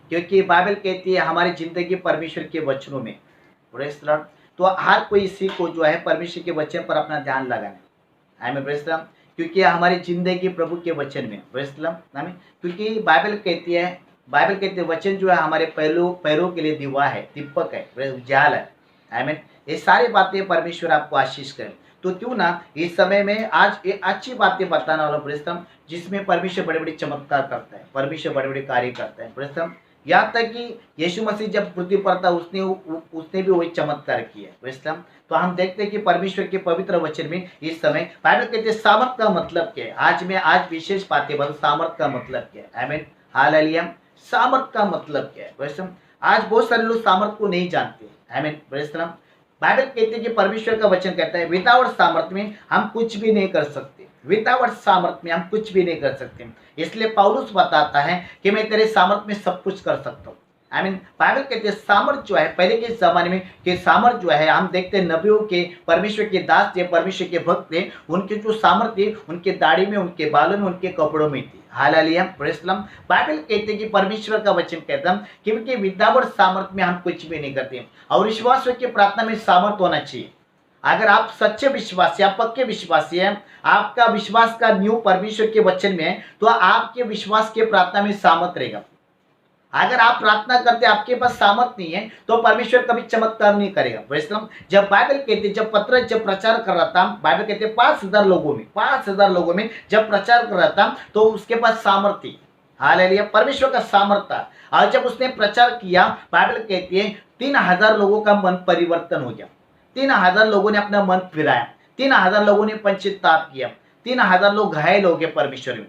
क्योंकि बाइबल कहती है हमारी ज़िंदगी परमेश्वर के वचनों में। Praise the Lord. तो हर कोई इसी को जो है परमेश्वर के वचन पर अपना ध्यान लगाना। आमीन प्रेज़ द लॉर्ड। क्योंकि हमारी ज़िंदगी प्रभु के वचन में। Praise the Lord. आमीन। क्योंकि बाइबल कहती है वचन जो है हमारे पैरों पैरों के लिए दीवा है, दीपक है, उजाल है। आमीन। ये सारी बातें परमेश्वर आपको आशीष करे। तो क्यों ना इस समय में आज ये अच्छी बातें बताने वाला प्रेज़ द लॉर्ड, जिसमें परमेश्वर बड़े-बड़े चमत्कार करता है, परमेश्वर बड़े-बड़े कार्य करता है। Praise the Lord. यहाँ तक कि यीशु मसीह जब पृथ्वी पर था उसने भी वही चमत्कार किया। Praise the Lord. तो हम देखते हैं कि परमेश्वर के पवित्र वचन में इस समय बाइबल कहते हैं सामर्थ का मतलब क्या है। आज विशेष बातें बता सामर्थ का मतलब क्या है। आमीन। हालेलुया। सामर्थ का मतलब क्या है। Praise the Lord. आज बहुत सारे लोग सामर्थ को नहीं जानते। आमीन। Praise the Lord. बाइबल कहती है कि परमेश्वर का वचन कहता है विदाउट सामर्थ में हम कुछ भी नहीं कर सकते। विदाउट सामर्थ में हम कुछ भी नहीं कर सकते। इसलिए पौलुस बताता है कि मैं तेरे सामर्थ में सब कुछ कर सकता हूँ। आई मीन बाइबल कहते हैं सामर्थ जो है पहले के जमाने में कि सामर्थ जो है हम देखते हैं नबियों के, परमेश्वर के दास थे, परमेश्वर के भक्त थे, उनके जो सामर्थ थे उनके दाढ़ी में, उनके बालों में, उनके कपड़ों में थी। Hallelujah. Praise the Lord. Bible कहते हैं कि परमेश्वर का वचन कहता है कि विदाउट सामर्थ में हम कुछ भी नहीं करते। और विश्वास की प्रार्थना में सामर्थ होना चाहिए। अगर आप सच्चे विश्वासी, आप पक्के विश्वासी हैं, आपका विश्वास का न्यू परमेश्वर के वचन में है, तो आपके विश्वास के प्रार्थना में सामर्थ रहेगा। अगर आप प्रार्थना करते आपके पास सामर्थ नहीं है तो परमेश्वर कभी चमत्कार नहीं करेगा। वैसे जब बाइबल कहते जब पतरस जब प्रचार कर रहा था, बाइबल कहते 5,000 लोगों में जब प्रचार कर रहा था तो उसके पास सामर्थ थी। हालेलुया। परमेश्वर का सामर्थ था। और जब उसने प्रचार किया, बाइबल कहती है 3,000 लोगों का मन परिवर्तन हो गया। 3,000 लोगों ने अपना मन फिराया। 3,000 लोगों ने पश्चाताप किया। 3,000 लोग घायल हो गए परमेश्वर में।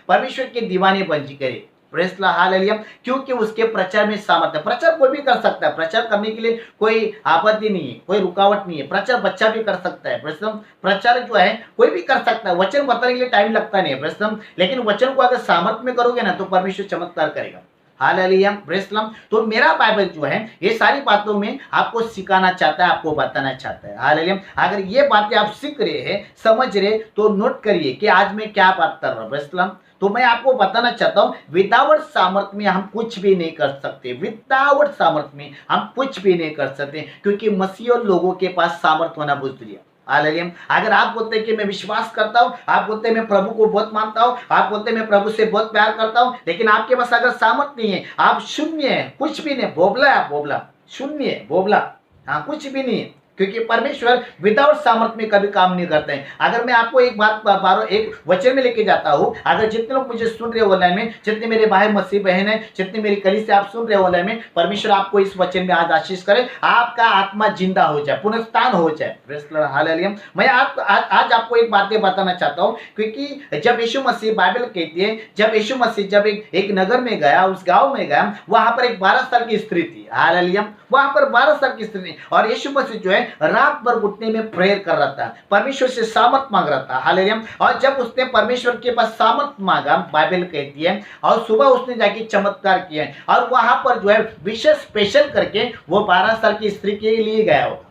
परमेश्वर के दीवाने बन गए। Praise the Lord. हालेलुया। क्योंकि उसके प्रचार में सामर्थ्य है। प्रचार कोई भी कर सकता है। प्रचार करने के लिए कोई आपत्ति नहीं है, कोई रुकावट नहीं है। प्रचार बच्चा भी कर सकता है। Praise the Lord. प्रचार जो है कोई भी कर सकता है। वचन बताने के लिए टाइम लगता नहीं है। Praise the Lord. लेकिन वचन को अगर सामर्थ्य में करोगे ना तो परमेश्वर चमत्कार करेगा। हालेलुया। Praise the Lord. तो मेरा बाइबल जो है ये सारी बातों में आपको सिखाना चाहता है, आपको बताना चाहता है। हालेलुया। अगर ये बातें आप सीख रहे हैं, समझ रहे, तो नोट करिए कि आज मैं क्या बात कर रहा हूँ। Praise the Lord. तो मैं आपको बताना चाहता हूं विदाउट सामर्थ्य में हम कुछ भी नहीं कर सकते। विदाउट सामर्थ्य में हम कुछ भी नहीं कर सकते, क्योंकि मसीह और लोगों के पास सामर्थ्य होना बहुत जरूरी है। हालेलुया। अगर आप बोलते हैं कि मैं विश्वास करता हूं, आप बोलते हैं मैं प्रभु को बहुत मानता हूं, आप बोलते हैं मैं प्रभु से बहुत प्यार करता हूं, लेकिन आपके पास अगर सामर्थ्य नहीं है, आप शून्य है, कुछ भी नहीं, बोबला है, आप बोबला, शून्य है, बोबला, हाँ कुछ भी नहीं है। क्योंकि परमेश्वर विदाउट सामर्थ्य में कभी काम नहीं करते हैं। अगर मैं आपको एक बात एक वचन में लेके जाता हूं, अगर जितने लोग मुझे सुन रहे हो ऑनलाइन में, जितने मेरे भाई मसीह बहन है, जितने मेरी कलीसिया से आप सुन रहे हो ऑनलाइन में, परमेश्वर आपको इस वचन में आज आशीष करे, आपका आत्मा जिंदा हो जाए, पुनरुत्थान हो जाए। Praise the Lord. हालेलुया। मैं आज आपको एक बातें बताना चाहता हूं, क्योंकि जब यीशु मसीह, बाइबल कहती है जब यीशु मसीह जब एक नगर में गया, उस गांव में गया, वहां पर एक 12 साल की स्त्री थी। हालेलुया। वहां पर 12 साल की स्त्री थी और यीशु मसीह जो है रात भर घुटने में प्रेयर कर रहा था, परमेश्वर से सामर्थ मांग रहा था। हालेलुया। और जब उसने परमेश्वर के पास सामर्थ मांगा, बाइबल कहती है, और सुबह उसने जाके चमत्कार किया और वहां पर जो है विशेष स्पेशल करके वो 12 साल की स्त्री के लिए गया होगा।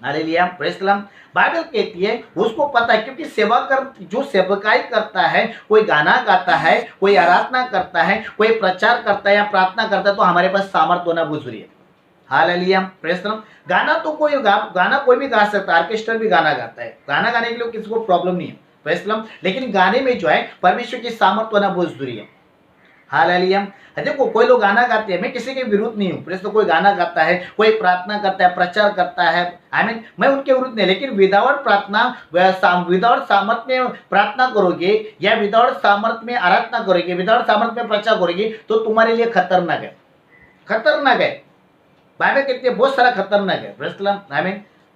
Hallelujah. Praise the Lord. Bible कहती है उसको पता है, क्योंकि जो सेवकाई करता है, कोई गाना गाता है, कोई आराधना करता है, कोई प्रचार करता है या प्रार्थना करता है, तो हमारे पास सामर्थ होना बहुत जरूरी है। हालेलुया। Praise the Lord. गाना कोई भी गा सकता है, ऑर्केस्ट्रा भी गाना गाता है, गाना गाने के लिए किसी को प्रॉब्लम नहीं है। Praise the Lord. लेकिन गाने में जो है परमेश्वर की सामर्थ होना बहुत जरूरी है। हालेलुया। देखो कोई लोग गाना गाते हैं, मैं किसी के विरुद्ध नहीं हूँ। Praise the Lord. कोई गाना गाता है, कोई प्रार्थना करता है, प्रचार करता है, आई मीन मैं उनके विरुद्ध नहीं, लेकिन विदाउट प्रार्थना, विदाउट सामर्थ्य में प्रार्थना करोगे या विदाउट सामर्थ्य में आराधना करोगे, विदाउट सामर्थ्य में प्रचार करोगे, तो तुम्हारे लिए खतरनाक है, खतरनाक है। बाइबल कहती है बहुत सारा खतरनाक है। Praise the Lord.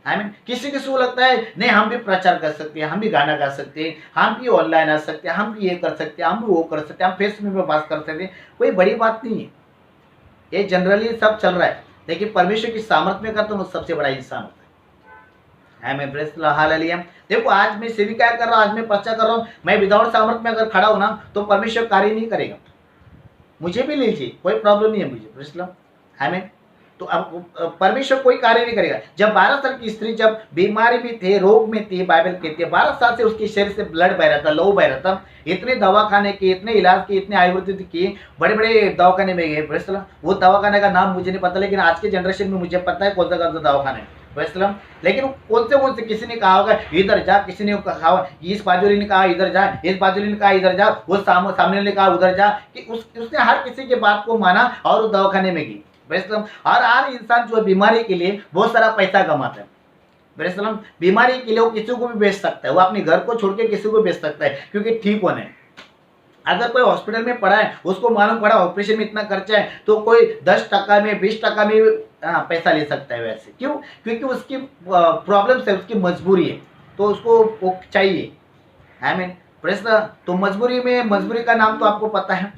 आमीन। किसी को लगता है नहीं हम भी प्रचार कर सकते हैं, हम भी गाना गा सकते हैं, हम भी ऑनलाइन आ सकते हैं, हम भी ये कर सकते हैं, हम भी वो कर सकते हैं, हम फेसबुक में बात कर सकते हैं, कोई बड़ी बात नहीं है। ये जनरली सब चल रहा है, लेकिन परमेश्वर की सामर्थ्य में करता हूँ सबसे बड़ा इंसान होता है। आमीन। Praise the Lord. हालेलुया। देखो आज मैं सेविका कर रहा हूँ, आज मैं प्रचार कर रहा हूँ, मैं विदाउट सामर्थ्य में अगर खड़ा हूँ ना तो परमेश्वर कार्य नहीं करेगा। मुझे भी लीजिए, कोई प्रॉब्लम नहीं है मुझे। Praise the Lord. आमीन। तो अब परमेश्वर कोई कार्य नहीं करेगा। जब 12 साल की स्त्री जब बीमारी में थे, रोग में थी, बाइबल कहती है 12 साल से उसके शरीर से ब्लड बह रहा था, लहू बह रहा था, इतने दवाखाने किए, इतने इलाज किए, इतने आयुर्वेदिक किए, बड़े बड़े दवाखाने में गए। प्रेस वो दवाखाने का नाम मुझे नहीं पता, लेकिन आज के जनरेशन में मुझे पता है कौन सा दवाखाना है। वैसलम, लेकिन कौन से किसी ने कहा होगा इधर जा, किसी ने कहा इस बाजुली ने कहा इधर जा, इस बाजुली ने कहा इधर जा, वो सामने ने कहा उधर जा, कि उसने हर किसी के बात को माना और उस दवाखाने में गई। वैसलम, और हर इंसान जो बीमारी के लिए बहुत सारा पैसा कमाता है। वैसलम, बीमारी के लिए वो किसी को भी बेच सकता है, वो अपने घर को छोड़ के किसी को बेच सकता है, क्योंकि ठीक होने। अगर कोई हॉस्पिटल में पड़ा है, उसको मालूम पड़ा ऑपरेशन में इतना खर्चा है, तो कोई 10% में 20% में पैसा ले सकता है। वैसे क्यों? क्योंकि उसकी प्रॉब्लम्स है, उसकी मजबूरी है, तो उसको वो चाहिए। आई मीन प्रश्न, तो मजबूरी का नाम तो आपको पता है।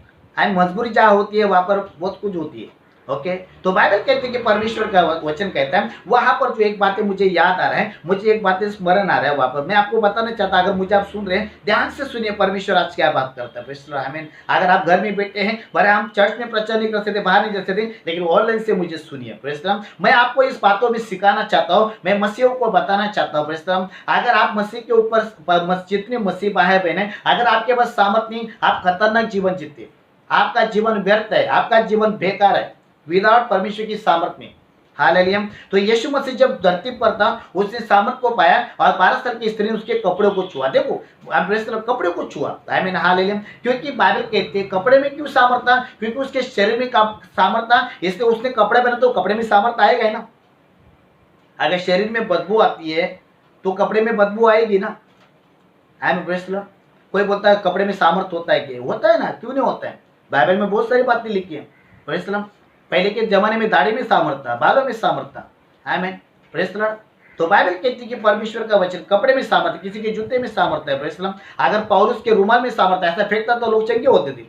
मजबूरी जहाँ होती है वहाँ पर बहुत कुछ होती है। ओके, तो बाइबल कहते हैं कि परमेश्वर का वचन कहता है, वहां पर जो एक बातें मुझे याद आ रहा है, मुझे एक बातें स्मरण आ रहा है, वहां पर मैं आपको बताना चाहता, अगर मुझे आप सुन रहे हैं ध्यान से सुनिए, परमेश्वर आज क्या बात करता है। आई मीन अगर आप घर में बैठे हैं, भले हम चर्च में प्रचार नहीं कर सकते, बाहर नहीं जा सकते, लेकिन ऑनलाइन से मुझे सुनिए। प्रेस्टम, मैं आपको इस बातों में सिखाना चाहता हूँ, मैं मसीहों को बताना चाहता हूँ। प्रेस्टम, अगर आप मसीह के ऊपर जितने मसीह भाई बहन है, अगर आपके पास सामर्थ नहीं, आप खतरनाक जीवन जीते, आपका जीवन व्यर्थ है, आपका जीवन बेकार है विदाउट परमेश्वर की सामर्थ में। हालेलुया। तो यीशु मसीह जब धरती पर था, उसने सामर्थ को पाया और 12 साल की स्त्री ने उसके कपड़ों को छुआ। देखो कपड़े को छुआ, आई मीन हालेलुया, क्योंकि बाइबल कहती है कपड़े में क्यों सामर्थ था? क्योंकि उसके शरीर में सामर्थ था, इसलिए उसने कपड़े पहना, तो कपड़े में सामर्थ आएगा ही ना। अगर शरीर में बदबू आती है तो कपड़े में बदबू आएगी ना। आई मीन प्रेस लॉर्ड, कोई बोलता है कपड़े में सामर्थ होता है, क्या होता है ना, क्यों नहीं होता है? बाइबल में बहुत सारी बातें लिखी है। प्रेस लॉर्ड, पहले के जमाने में दाढ़ी में सामर्थ था, बालों में सामर्थ था। आमीन, प्रेस लॉर्ड। तो बाइबल कहती है कि परमेश्वर का वचन कपड़े में सामर्थ, किसी के जूते में सामर्थ है। प्रेस लॉर्ड, अगर पौलुस के रुमाल में सामर्थ ऐसा फेंकता तो लोग चंगे होते थे,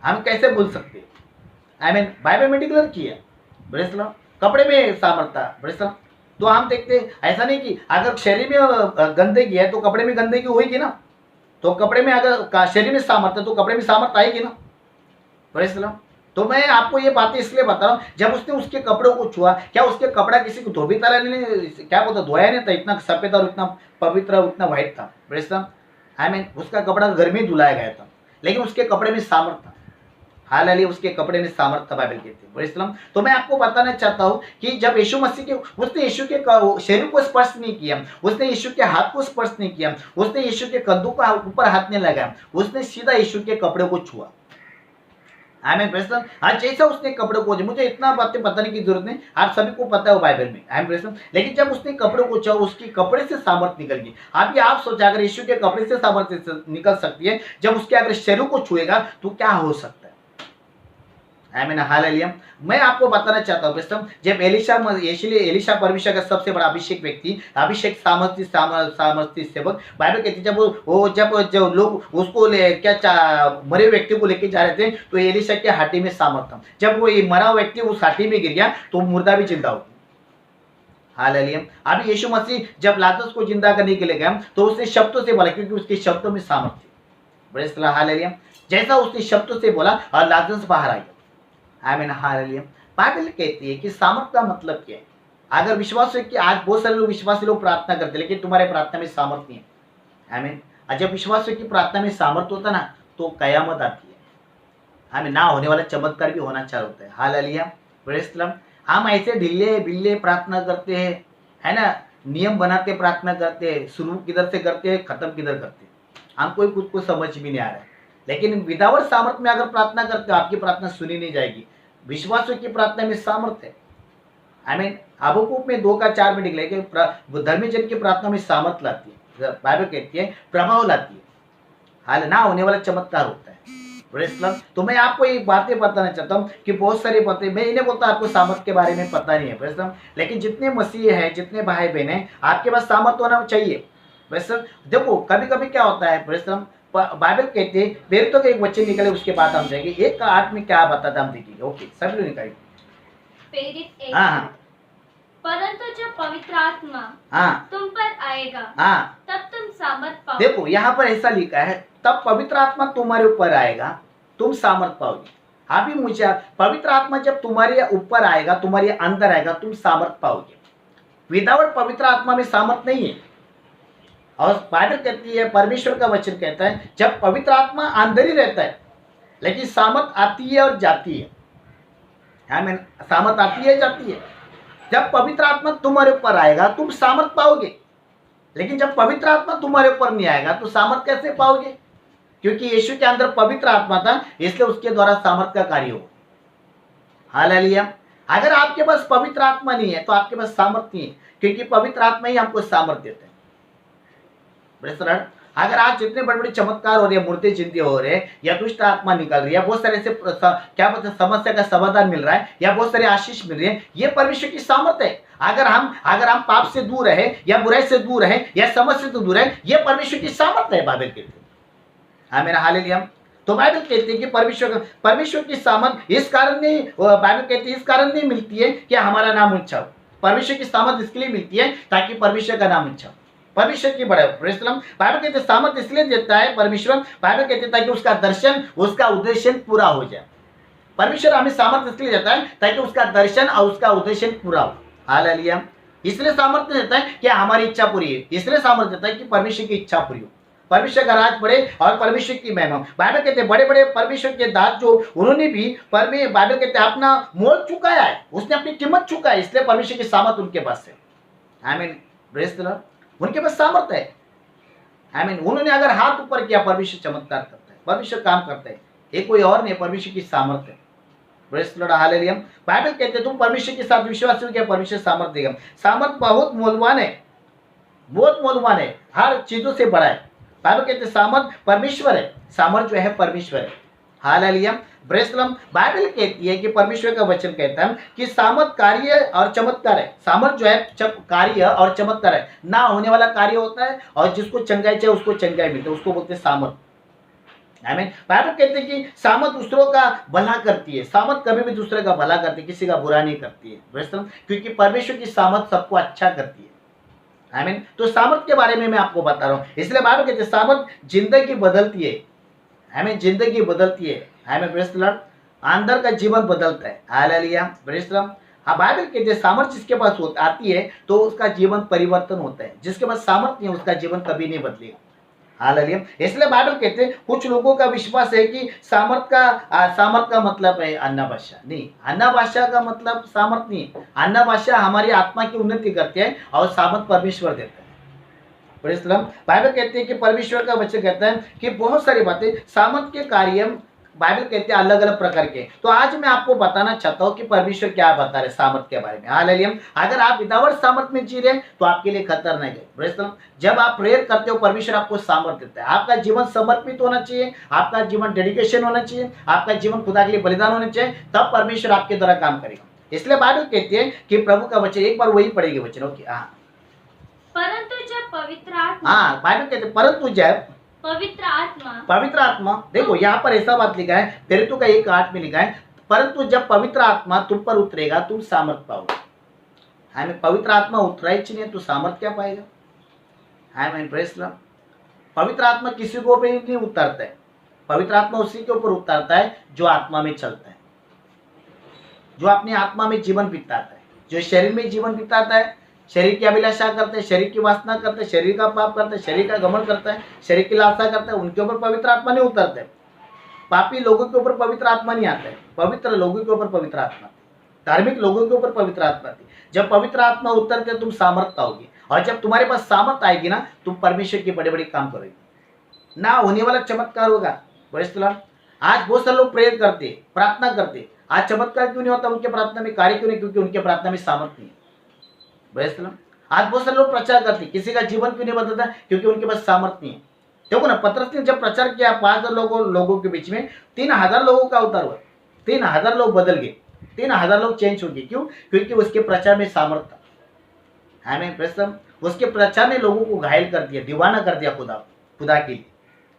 हम कैसे भूल सकते? आमीन, बाइबल में डिक्लेयर किया। प्रेस लॉर्ड, कपड़े में सामर्थ था। प्रेस लॉर्ड, तो हम देखते ऐसा नहीं कि अगर शरीर में गंदगी है तो कपड़े में गंदगी होगी ना, तो कपड़े में अगर शरीर में सामर्थ है तो कपड़े में सामर्थ आएगी ना। प्रेस लॉर्ड, तो मैं आपको ये बातें इसलिए बता रहा हूँ, जब उसने उसके कपड़ों को छुआ, क्या उसके कपड़ा किसी को धोबी तरह ने क्या बोलता धोया नहीं था? इतना सफेद और इतना पवित्र, उतना व्हाइट था। प्रेस लॉर्ड, आई मीन उसका कपड़ा घर में धुलाया गया था, लेकिन उसके कपड़े में सामर्थ था। हालेलुया, उसके कपड़े में सामर्थ था, बाइबल कहती है। प्रेस लॉर्ड, तो मैं आपको बताना चाहता हूँ कि जब यीशु मसीह के उसने यीशु के शरीर को स्पर्श नहीं किया, उसने यीशु के हाथ को स्पर्श नहीं किया, उसने यीशु के कंधों को ऊपर हाथ नहीं लगाया, उसने सीधा यीशु के कपड़े को छुआ। आमीन, प्रेस लॉर्ड। आज जैसा उसने कपड़ों को, मुझे इतना बातें बताने की जरूरत नहीं, आप सभी को पता है बाइबल में। आमीन, प्रेस लॉर्ड। लेकिन जब उसने कपड़ों को छुआ, उसके कपड़े से सामर्थ निकल गई। आप सोचा, अगर यीशु के कपड़े से सामर्थ निकल सकती है, जब उसके अगर शरीर को छुएगा तो क्या हो सकता है? आमीन, हालेलुया। मैं आपको बताना चाहता हूँ दोस्तों, जब एलिशा परमेश्वर का सबसे बड़ा अभिषेक व्यक्ति, अभिषेक सामर्थी सेवक, बाइबल कहती है जब जो लोग उसको मरे व्यक्ति को लेके जा रहे थे, तो एलिशा के हाथी में सामर्थ था। जब वो मरा व्यक्ति उस हाथी में गिर गया तो मुर्दा भी जिंदा हो गया। हालेलुया। अभी यीशु मसीह जब लाजरस को जिंदा करने के लिए गया तो उसने शब्दों से बोला, क्योंकि उसके शब्दों में सामर्थ थी। Praise the Lord, hallelujah. जैसा उसने शब्दों से बोला और लाजरस बाहर आ गया। आमीन, हालेलुया। बाइबल कहती है कि सामर्थ का मतलब क्या है? अगर विश्वास है कि आज बहुत सारे लोग विश्वासी लोग प्रार्थना करते हैं, लेकिन तुम्हारे प्रार्थना में सामर्थ नहीं है। आमीन। जब विश्वास है कि प्रार्थना में सामर्थ होता ना, तो कयामत आती है। हमें ना होने वाला चमत्कार भी होना चालू होता है। Hallelujah, praise the Lord. हम ऐसे ढीले बिल्ले प्रार्थना करते हैं, है ना, नियम बनाते प्रार्थना करते हैं, शुरू किधर से करते हैं, खत्म किधर करते हैं, हमको खुद को समझ भी नहीं आ रहा है। लेकिन विदाउट सामर्थ में अगर प्रार्थना करते हो, आपकी प्रार्थना सुनी नहीं जाएगी। विश्वास की प्रार्थना में सामर्थ है। आई मीन हबक्कूक में 2:4 में निकले कि धर्मी जन की प्रार्थना में सामर्थ लाती है, बाइबल कहती है प्रभाव लाती है। हाल ना होने वाला चमत्कार होता है। Praise the Lord. तो मैं आपको एक बातें बताना चाहता हूँ कि बहुत सारी बातें, मैं इन्हें बोलता आपको सामर्थ के बारे में पता नहीं है। Praise the Lord. लेकिन जितने मसीह हैं, जितने भाई बहन हैं, आपके पास सामर्थ होना चाहिए। Praise the Lord. देखो कभी कभी क्या होता है, प्रेज़ द लॉर्ड, बाइबल कहते हैं, मेरे तो एक वचन निकले, उसके बाद हम जाएंगे 1:8 में क्या बताता हम देखेंगे। ओके, सब लोग निकालिए। प्रेरित 1। हाँ, परंतु जब पवित्र आत्मा हाँ, तुम पर आएगा, हाँ। तब तुम सामर्थ पाओगे। देखो यहाँ पर ऐसा लिखा है, तब पवित्र आत्मा तुम्हारे ऊपर आएगा, तुम सामर्थ पाओगे। आप ही मुझे, पवित्र आत्मा जब तुम्हारे ऊपर आएगा, तुम्हारे अंदर आएगा, तुम सामर्थ पाओगे। विदाउट पवित्र आत्मा में सामर्थ नहीं है। और बाइबल कहती है, परमेश्वर का वचन कहता है, जब पवित्र आत्मा अंदर ही रहता है, लेकिन सामर्थ आती है और जाती है। आमीन। सामर्थ आती है, जाती है। जब पवित्र आत्मा तुम्हारे ऊपर आएगा तुम सामर्थ पाओगे, लेकिन जब पवित्र आत्मा तुम्हारे ऊपर नहीं आएगा तो सामर्थ कैसे पाओगे? क्योंकि यीशु के अंदर पवित्र आत्मा था, इसलिए उसके द्वारा सामर्थ का कार्य हो। हालेलुया। अगर आपके पास पवित्र आत्मा नहीं है तो आपके पास सामर्थ नहीं है, क्योंकि पवित्र आत्मा ही हमको सामर्थ देते हैं। Praise the Lord. अगर आज जितने बड़े बड़े चमत्कार हो रहे हैं, मूर्ति चिंती हो रहे हैं, या दुष्ट आत्मा निकल रही है, बहुत सारे से क्या बोलते हैं, समस्या का समाधान मिल रहा है, या बहुत सारे आशीष मिल रही है, ये परमेश्वर की सामर्थ है। अगर हम पाप से दूर रहे, या बुराई से दूर रहे, या समस्या से दूर रहे, ये परमेश्वर की सामर्थ है। बाइबल कहती है। हाँ मेरा हालेलुया। तो बाइबल कहती है कि परमेश्वर की सामर्थ इस कारण नहीं, बाइबल कहती है इस कारण नहीं मिलती है कि हमारा नाम ऊंचा हो। परमेश्वर की सामर्थ इसके लिए मिलती है ताकि परमेश्वर का नाम ऊंचा हो, परमेश्वर की बड़ाई। बाइबल कहते सामर्थ इसलिए देता है परमेश्वर, बाइबल कहते ताकि उसका दर्शन, उसका उद्देश्य पूरा हो जाए। परमेश्वर हमें सामर्थ इसलिए देता है ताकि उसका दर्शन और उसका उद्देश्य पूरा हो। हालेलुया। इसलिए सामर्थ देता है कि हमारी इच्छा पूरी है, इसलिए सामर्थ देता है कि परमेश्वर की इच्छा पूरी हो, परमेश्वर का राज बढ़े और परमेश्वर की महिमा। बाइबल कहते हैं बड़े बड़े परमेश्वर के दास जो, उन्होंने भी बाइबल कहते हैं अपना मोल चुकाया है, उसने अपनी कीमत चुका है, इसलिए परमेश्वर की सामर्थ उनके पास है। आमीन। Praise the Lord. उनके पास सामर्थ है। आमीन। उन्होंने अगर हाथ ऊपर किया, परमेश्वर चमत्कार करता है, परमेश्वर काम करता है। ये कोई और नहीं, परमेश्वर की सामर्थ है। Praise the Lord. Hallelujah. Bible कहते हैं तुम परमेश्वर के साथ विश्वास हो, क्या परमेश्वर सामर्थ देगा। सामर्थ बहुत मूल्यवान है, बहुत मूल्यवान है, हर चीजों से बड़ा है। बाइबल कहते हैं सामर्थ परमेश्वर है, सामर्थ जो है परमेश्वर है। Hallelujah. Praise the Lord. Bible कहती है कि परमेश्वर का वचन कहता है कि सामर्थ कार्य और चमत्कार है। सामर्थ जो है कार्य और चमत्कार है, ना होने वाला कार्य होता है, और जिसको चंगाई चाहिए उसको चंगाई मिलती है, उसको बोलते हैं सामर्थ। आमीन। बाइबल कहते हैं कि सामर्थ दूसरों का भला करती है, सामर्थ कभी भी दूसरे का भला करती है, किसी का बुरा नहीं करती है। Praise the Lord. क्योंकि परमेश्वर की सामर्थ सबको अच्छा करती है। आमीन। तो सामर्थ के बारे में मैं आपको बता रहा हूं, इसलिए बाइबल कहते हैं सामर्थ जिंदगी बदलती है। आमीन। जिंदगी बदलती है। आमीन। Praise the Lord. अंदर का जीवन बदलता है। हालेलुया। Praise the Lord. हाँ, बाइबल कहते हैं सामर्थ जिसके पास आती है तो उसका जीवन परिवर्तन होता है, जिसके पास सामर्थ नहीं है उसका जीवन कभी नहीं बदलेगा। हालेलुया। इसलिए बाइबल कहते हैं कुछ लोगों का विश्वास है कि सामर्थ का मतलब है अन्ना भाषा। नहीं, अन्ना भाषा का मतलब सामर्थ नहीं। अन्ना भाषा हमारी आत्मा की उन्नति करती है और सामर्थ परमेश्वर देता है। Praise the Lord. बाइबल कहती है कि परमेश्वर का वचन कहता है कि बहुत सारी बातें सामर्थ के कार्य बाइबल कहते हैं अलग अलग प्रकार के। तो आज मैं आपको बताना चाहता हूं कि परमेश्वर क्या बता रहे सामर्थ के बारे में। हालेलुया। अगर आप विदाउट सामर्थ में जी रहे हैं तो आपके लिए खतरनाक है। Praise the Lord. जब आप प्रेयर करते हो परमेश्वर आपको सामर्थ देता है। आपका जीवन समर्पित होना चाहिए, आपका जीवन डेडिकेशन होना चाहिए, आपका जीवन खुदा के लिए बलिदान होना चाहिए, तब परमेश्वर आपके द्वारा काम करेगा। इसलिए बाइबल कहती है कि प्रभु का वचन, एक बार वही पढ़ेगी वचन। ओके। हाँ, परंतु जब पवित्र आत्मा, हाँ, बाइबल कहते हैं परंतु जब पवित्र आत्मा, देखो यहाँ पर ऐसा बात लिखा है, पेरितु का 1:8 में लिखा है, परंतु जब पवित्र आत्मा तुम पर उतरेगा तुम सामर्थ पाओगे। हमें पवित्र आत्मा उतराई नहीं तो सामर्थ क्या पाएगा। हमें प्रेज़ द लॉर्ड। पवित्र आत्मा किसी को ऊपर नहीं उतरता है, पवित्र आत्मा उसी के ऊपर उतरता है जो आत्मा में चलता है, जो अपनी आत्मा में जीवन बिताता है, जो शरीर में जीवन बिताता है, शरीर की अभिलाषा करते हैं, शरीर की वासना करते हैं, शरीर का पाप करते हैं, शरीर का घमंड करता है, शरीर की लालसा करता है, उनके ऊपर पवित्र आत्मा नहीं उतरते। पापी लोगों के ऊपर पवित्र आत्मा नहीं आता है, पवित्र लोगों के ऊपर पवित्र आत्मा, धार्मिक लोगों के ऊपर पवित्र आत्मा आती। जब पवित्र आत्मा उतरते तुम सामर्थ पाओगे, और जब तुम्हारे पास सामर्थ आएगी ना, तुम परमेश्वर के बड़े बड़े काम करोगे, ना होने वाला चमत्कार होगा। Praise the Lord. आज बहुत सारे लोग प्रेयर करते, प्रार्थना करते, आज चमत्कार क्यों नहीं होता उनके प्रार्थना में, कार्य क्यों नहीं, क्योंकि उनके प्रार्थना में सामर्थ नहीं है। Praise the Lord. आज बहुत सारे लोग प्रचार करते, किसी का जीवन क्यों नहीं बदलता, क्योंकि उनके पास सामर्थ नहीं है। देखो ना, पतरस ने जब प्रचार किया 5,000 लोगों के बीच में 3,000 लोगों का उद्धार हुआ, 3,000 लोग बदल गए, 3,000 लोग चेंज हो गए। क्यों? क्योंकि उसके प्रचार में सामर्थ था। हमें प्रेज़, उसके प्रचार ने लोगों को घायल कर दिया, दीवाना कर दिया खुदा के लिए।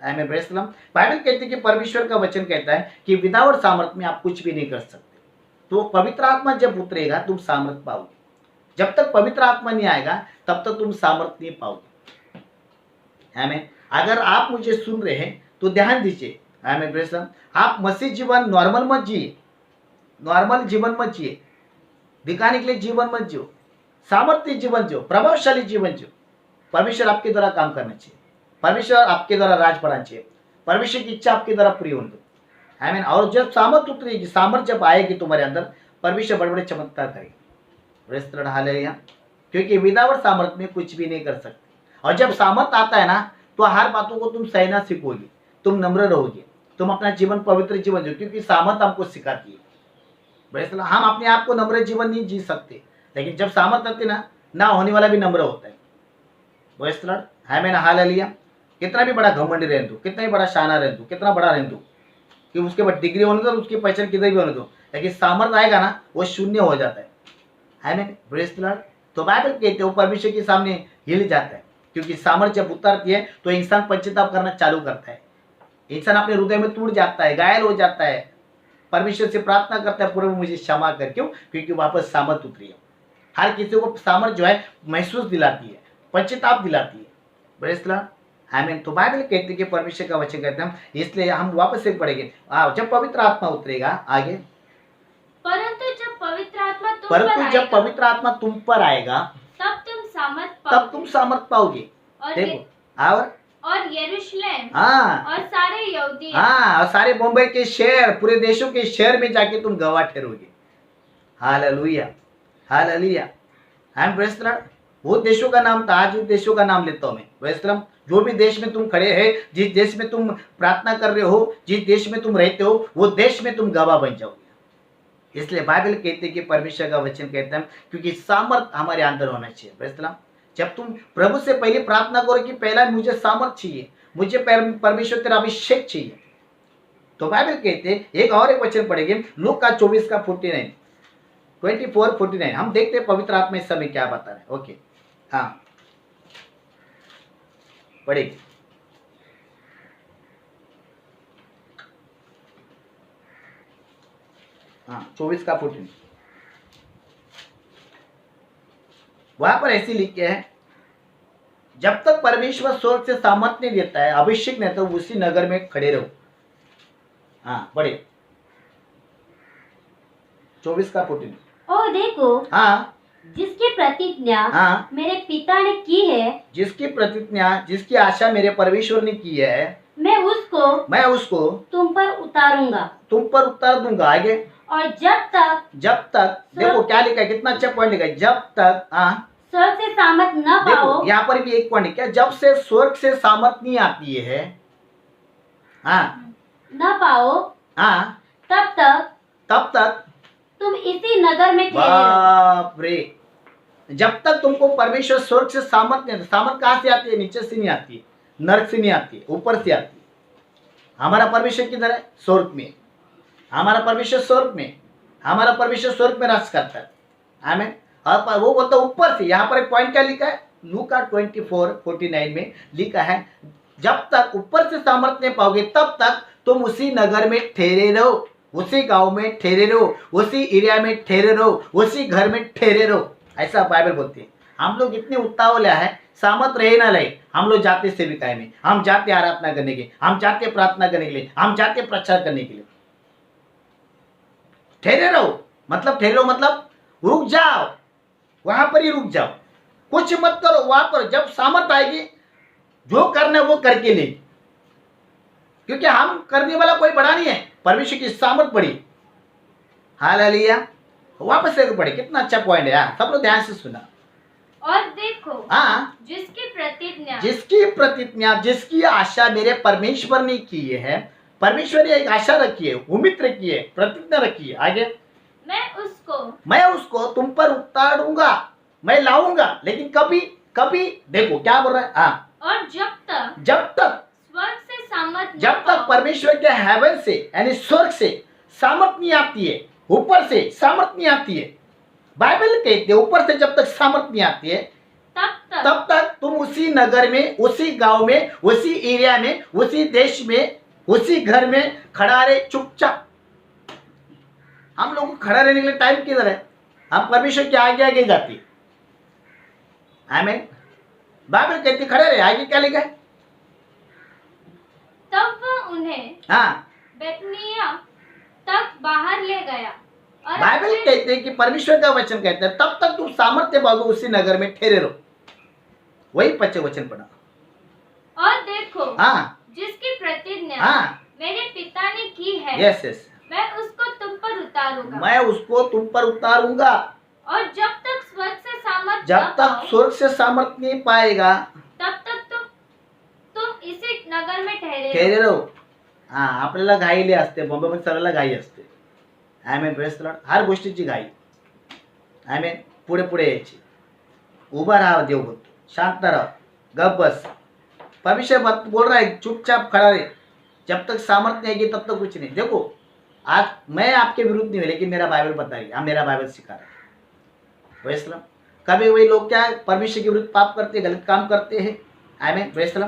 हमें प्रेज़। बाइबल कहती है कि परमेश्वर का वचन कहता है कि विदाउट सामर्थ में आप कुछ भी नहीं कर सकते। तो पवित्र आत्मा जब उतरेगा तुम सामर्थ पाओगे। जब तक पवित्र आत्मा नहीं आएगा तब तक तुम सामर्थ नहीं पाओगे। हमें, अगर आप मुझे सुन रहे हैं तो ध्यान दीजिए, आमेन प्रेज द लॉर्ड। आप मसीह जीवन नॉर्मल मत जिए, नॉर्मल जीवन मत जिए, दिखाने के लिए जीवन मत जियो, सामर्थ्य जीवन जियो, प्रभावशाली जीवन जियो। परमेश्वर आपके द्वारा काम करना चाहिए, परमेश्वर आपके द्वारा राज बढ़ाना चाहिए, परमेश्वर की इच्छा आपके द्वारा पूरी होनी चाहिए। आमीन। और जब सामर्थ उतरेगी, सामर्थ जब आएगी तुम्हारे अंदर, परमेश्वर बड़े बड़े चमत्कार करेगी। Praise the Lord, hallelujah. क्योंकि विदाउट सामर्थ में कुछ भी नहीं कर सकते। और जब सामर्थ आता है ना, तो हर बातों को तुम सहना सीखोगे, तुम नम्र रहोगे, तुम अपना जीवन पवित्र जीवन जियो, क्योंकि सामर्थ हमको सिखाती है। Praise the Lord. हम अपने आप को नम्र जीवन नहीं जी सकते, लेकिन जब सामर्थ आती है ना होने वाला भी नम्र होता है। प्रेज द लॉर्ड, आमीन, हालेलुया। कितना भी बड़ा घमंडी रहने दो, कितना भी बड़ा शाना रहने दो, कितना बड़ा रहने दो, कि उसके बाद डिग्री होने दो, उसकी पहचान किधर भी होने दो, लेकिन सामर्थ आएगा ना, वो शून्य हो जाता है। आमीन, प्रेज द लॉर्ड। तो बाइबल कहते हो परमेश्वर के सामने हिल जाता है, क्योंकि सामर्थ जब उतरती है तो इंसान पश्चाताप करना चालू करता है, इंसान अपने हृदय में टूट जाता है, घायल हो जाता है, परमेश्वर से प्रार्थना करता है, प्रभु मुझे क्षमा कर। क्यों? क्योंकि वापस सामर्थ उतरी है। हर किसी को सामर्थ जो है महसूस दिलाती है, पश्चाताप दिलाती है। प्रेज द लॉर्ड, आमीन। तो बाइबल कहती है कि परमेश्वर का वचन कहते हैं, इसलिए हम वापस से पढ़ेंगे जब पवित्र आत्मा उतरेगा। आगे, परंतु जब पवित्र आत्मा तुम पर परंतु जब आएगा, पवित्र आत्मा तुम पर आएगा, तब तुम सामर्थ तब पाओगे। तुम सामर्थ पाओगे। और देखो, और यरूशलेम हाँ और सारे यहूदिया हाँ, और सारे बॉम्बे के शहर, पूरे देशों के शहर में जाके तुम गवाह ठहरोगे। Hallelujah, hallelujah. हम प्रेज द लॉर्ड। वो देशों का नाम था, आज उस देशों का नाम लेता हूं मैं। Praise the Lord. जो भी देश में तुम खड़े हैं, जिस देश में तुम प्रार्थना कर रहे हो, जिस देश में तुम रहते हो, वो देश में तुम गवाह बन जाओगे। इसलिए बाइबल कहते हैं कि परमेश्वर का वचन कहता है, क्योंकि सामर्थ हमारे अंदर होना चाहिए। Praise the Lord. जब तुम प्रभु से पहले प्रार्थना करो कि पहला मुझे सामर्थ चाहिए, मुझे परमेश्वर तेरा अभिषेक चाहिए, तो बाइबल कहते हैं, एक और एक वचन पढ़ेंगे, लूका का 24 का 24-49। हम देखते हैं पवित्र आत्मा इस समय क्या बता रहे हैं। ओके, हाँ पढ़ेंगे। हाँ, 24 का 14। वहां पर ऐसी लिखे है, जब तक परमेश्वर स्वर्ग से सामर्थ नहीं देता है, अभिषेक नहीं, तो उसी नगर में खड़े रहो। हाँ पढ़े, 24 का 14। और देखो, हाँ, जिसकी प्रतिज्ञा हाँ, मेरे पिता ने की है, जिसकी प्रतिज्ञा, जिसकी आशा मेरे परमेश्वर ने की है, मैं उसको तुम पर उतार दूंगा। आगे, और जब तक देखो क्या लिखा है, कितना अच्छा पॉइंट लिखा है, जब तक। हाँ, स्वर्ग से सामर्थ न देखो पाओ, यहाँ पर भी एक पॉइंट क्या, जब से स्वर्ग से सामर्थ नहीं आती है, हाँ न पाओ, हाँ, तब तक तुम इसी नगर में ठहरे रहो। बाप रे, जब तक तुमको परमेश्वर स्वर्ग से सामर्थ नहीं, सामर्थ कहाँ से आती है? नीचे से नहीं आती है, नरक से नहीं आती है, ऊपर से आती है। हमारा परमेश्वर किधर है? स्वर्ग में। हमारा परमेश्वर स्वर्ग में, हमारा परमेश्वर स्वर्ग में राज करता है। आमीन। और वो बोलता है ऊपर से। यहाँ पर एक पॉइंट क्या लिखा है, लूका 24:49 में लिखा है, जब तक ऊपर से सामर्थ नहीं पाओगे, तब तक तुम उसी नगर में ठहरे रहो, उसी गांव में ठहरे रहो, उसी एरिया में ठहरे रहो, उसी घर में ठहरे रहो। ऐसा बाइबल बोलती है। हम लोग इतने उतावले हैं, सामर्थ रहे ना रहे, हम लोग जाते सेविकाएं में, हम जाते आराधना करने के, हम जाते प्रार्थना करने के लिए, हम जाते प्रचार करने के लिए। ठहरे रहो मतलब रुक जाओ, वहां पर ही रुक जाओ, कुछ मत करो वहां पर। जब सामर्थ आएगी, जो करना है वो करके ले, क्योंकि हम करने वाला कोई बड़ा नहीं है, परमेश्वर की सामर्थ बड़ी। हालेलुया। वापस से पढ़े, कितना अच्छा पॉइंट है यार, सब लोग ध्यान से सुना। और देखो, हाँ, जिसकी प्रतिज्ञा, जिसकी आशा मेरे परमेश्वर ने की है। परमेश्वर ने एक आशा रखी है, उम्मीद रखी है, प्रतिज्ञा रखी है। आगे, मैं उसको तुम पर उतारूंगा, मैं लाऊंगा, लेकिन कभी देखो क्या बोल रहा है। हाँ, और जब तक स्वर्ग से सामर्थ न जब तक पाओ, परमेश्वर के हेवन से यानी स्वर्ग से सामर्थ नहीं आती है, ऊपर से सामर्थ नहीं आती है। बाइबल कहते हैं ऊपर से जब तक सामर्थ नहीं आती है, तब तक तुम उसी नगर में, उसी गांव में, उसी एरिया में, उसी देश में, उसी घर में खड़ा रहे चुपचाप। हम लोग को खड़ा रहने के लिए टाइम किधर है? हम परमेश्वर के आगे आगे जाती। आमीन। बाइबल कहती खड़े रहे। आगे क्या लिखा है? तब वह उन्हें हाँ, बेतनिया तक बाहर ले गया और बाइबल अपने- कहते हैं कि परमेश्वर का वचन कहता है तब तक तुम सामर्थ्य पाओगे उसी नगर में ठहरे रहो। वही 25 वचन पढ़ा। और देखो हाँ जिसकी प्रतिज्ञा हाँ, मेरे पिता ने की है, यस यस, मैं उसको तुम पर उतारूंगा। मैं उसको तुम पर उतारूंगा। और जब तक स्वर्ग से सामर्थ जब न तक पाओ, स्वर्ग से सामर्थ्य नहीं पाएगा तब तक तुम इसी नगर में ठहरे ठहरे रहो। रहो। हाँ, आपल्याला घाईले असते, बॉम्बेमध्ये सगळ्याला घाई असते. आय प्रेस लॉर्ड, हर गोष्टीची घाई. आय पुढे पुढे यायची. उभा राहा, देव बोलतो, शांत रहा, गप बस. परमेश्वर बोल रहा है चुपचाप खड़ा रहे, जब तक सामर्थ्य आएगी तब तक कुछ नहीं. देखो आज मैं आपके विरुद्ध नहीं हूँ, लेकिन मेरा बाइबल बता रही है, मेरा बाइबल सिखा रहा है. वैसलम कभी वही लोग क्या परमेश्वर के विरुद्ध पाप करते, गलत काम करते हैं. आमीन. वैसलम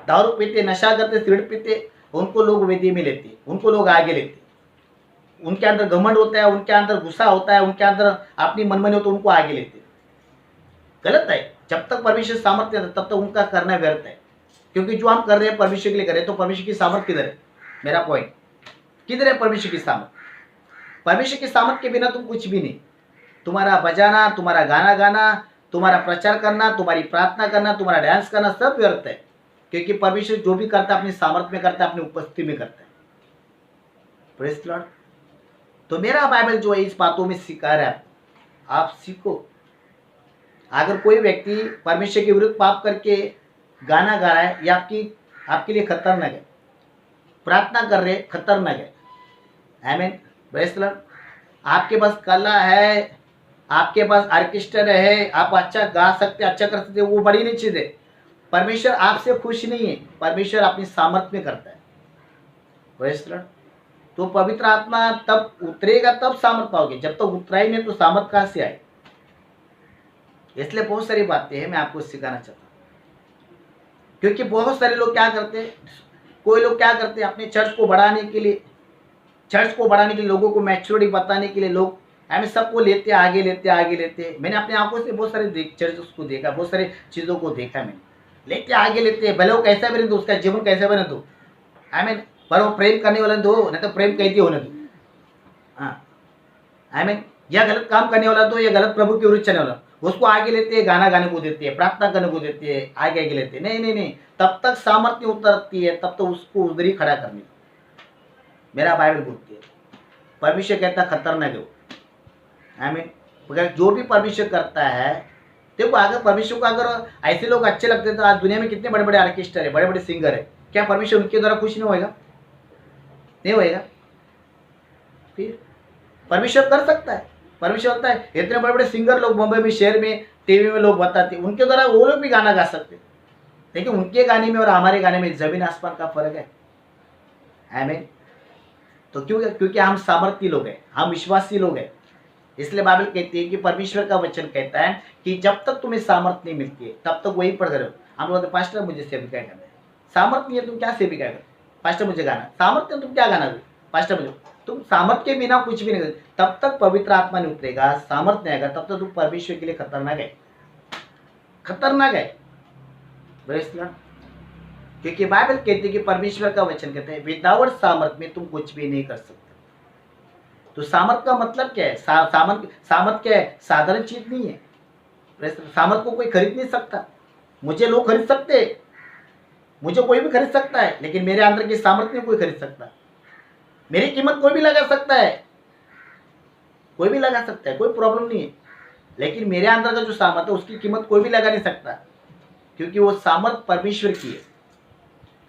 दारू पीते, नशा करते, सिगरेट पीते, उनको लोग वेदी में लेते, उनको लोग आगे लेते. उनके अंदर घमंड होता है, उनके अंदर गुस्सा होता है, उनके अंदर अपनी मनमानी होती है, उनको आगे लेते. गलत है. जब तक परमेश्वर सामर्थ्य है तब तक उनका करना व्यर्थ है, क्योंकि जो हम कर रहे हैं परमेश्वर के लिए कर रहे हैं. तो परमेश्वर की सामर्थ्य किधर है? मेरा पॉइंट किधर है? परमेश्वर की सामर्थ्य. परमेश्वर की सामर्थ्य के बिना तुम कुछ भी नहीं. तुम्हारा बजाना, तुम्हारा गाना गाना, तुम्हारा प्रचार करना, तुम्हारी प्रार्थना करना, तुम्हारा डांस करना सब व्यर्थ है, क्योंकि परमेश्वर जो भी करता है अपनी सामर्थ्य में करता है, अपनी उपस्थिति में करता है. Praise Lord. तो मेरा बाइबल जो है इस बातों में सिखा रहा है, आप सीखो. अगर कोई व्यक्ति परमेश्वर के विरुद्ध पाप करके गाना गा रहा है, ये आपके लिए खतरनाक है. प्रार्थना कर रहे खतरनाक है. आमीन. Praise Lord. आपके पास कला है, आपके पास ऑर्केस्ट्रा है, आप अच्छा गा सकते, अच्छा कर सकते, वो बड़ी नहीं चीज़ है. परमेश्वर आपसे खुश नहीं है, परमेश्वर अपनी सामर्थ्य में करता है. Praise Lord. तो पवित्र आत्मा तब उतरेगा तब सामर्थ पाओगे, जब तक उतरा ही नहीं तो सामर्थ कहाँ से आए? इसलिए बहुत सारी बातें हैं मैं आपको सिखाना चाहता हूँ, क्योंकि बहुत सारे लोग क्या करते हैं, कोई लोग क्या करते हैं अपने चर्च को बढ़ाने के लिए, लोगों को मैच्योरिटी बताने के लिए लोग हमें सबको लेते आगे लेते. मैंने अपने आंखों से बहुत सारे चर्च को देखा, बहुत सारी चीज़ों को देखा मैंने. लेते आगे भले वो कैसा बने दो, उसका जीवन कैसा बने दो. आमीन. पर वो प्रेम करने वाला दो, नहीं तो प्रेम कैदी होने दो. हाँ, आमीन. या गलत काम करने वाला दो, या गलत प्रभु के विरुद्ध चलने वाला, उसको आगे लेते हैं, गाना गाने को देते हैं, प्रार्थना करने को देते हैं, आगे लेते हैं. नहीं, तब तक सामर्थ्य उतरती है, तब तक उसको उधर ही खड़ा करने. मेरा बाइबल बोलती है परमेश्वर कहता खतरनाक है वो. आमीन. मगर जो भी परमेश्वर करता है, देखो अगर परमेश्वर को अगर ऐसे लोग अच्छे लगते हैं तो आज दुनिया में कितने बड़े बड़े आर्केस्ट्रा है, बड़े बड़े सिंगर है, क्या परमेश्वर उनके द्वारा खुश नहीं होएगा? नहीं होएगा. फिर परमेश्वर कर सकता है. परमेश्वर होता है इतने बड़े बड़े सिंगर लोग मुंबई में, शहर में, टीवी में लोग बताते, उनके द्वारा वो लोग भी गाना गा सकते, लेकिन उनके गाने में और हमारे गाने में जमीन आसमान का फर्क है. आमीन. तो क्योंकि हम सामर्थ्य लोग हैं, हम विश्वासी लोग हैं. इसलिए बाइबल कहती है कि परमेश्वर का वचन कहता है कि जब तक तुम्हें सामर्थ्य नहीं मिलती है तब तक वही पढ़ रहे हो. हम लोग पास्टर मुझे सेविका करना है, सामर्थ्य नहीं है तुम क्या सेविका कर? पास्टर मुझे गाना, सामर्थ्य तुम क्या गाना? पास्टर मुझे, तुम सामर्थ्य के बिना कुछ भी नहीं कर. तब तक पवित्र आत्मा नहीं उतरेगा, सामर्थ्य नहीं आएगा, तब तक तुम परमेश्वर के लिए खतरनाक है, खतरनाक है. क्योंकि बाइबल कहती है कि परमेश्वर का वचन कहते हैं विदाउट सामर्थ्य में तुम कुछ भी नहीं कर सकते. तो सामर्थ का मतलब क्या है? सामर्थ क्या है? साधारण चीज नहीं है. सामर्थ को कोई खरीद नहीं सकता. मुझे लोग खरीद सकते, मुझे कोई भी खरीद सकता है, लेकिन मेरे अंदर की सामर्थ्य नहीं कोई खरीद सकता. मेरी कीमत कोई भी लगा सकता है, कोई भी लगा सकता है, कोई प्रॉब्लम नहीं है, लेकिन मेरे अंदर का जो सामर्थ है उसकी कीमत कोई भी लगा नहीं सकता, क्योंकि वो सामर्थ परमेश्वर की है.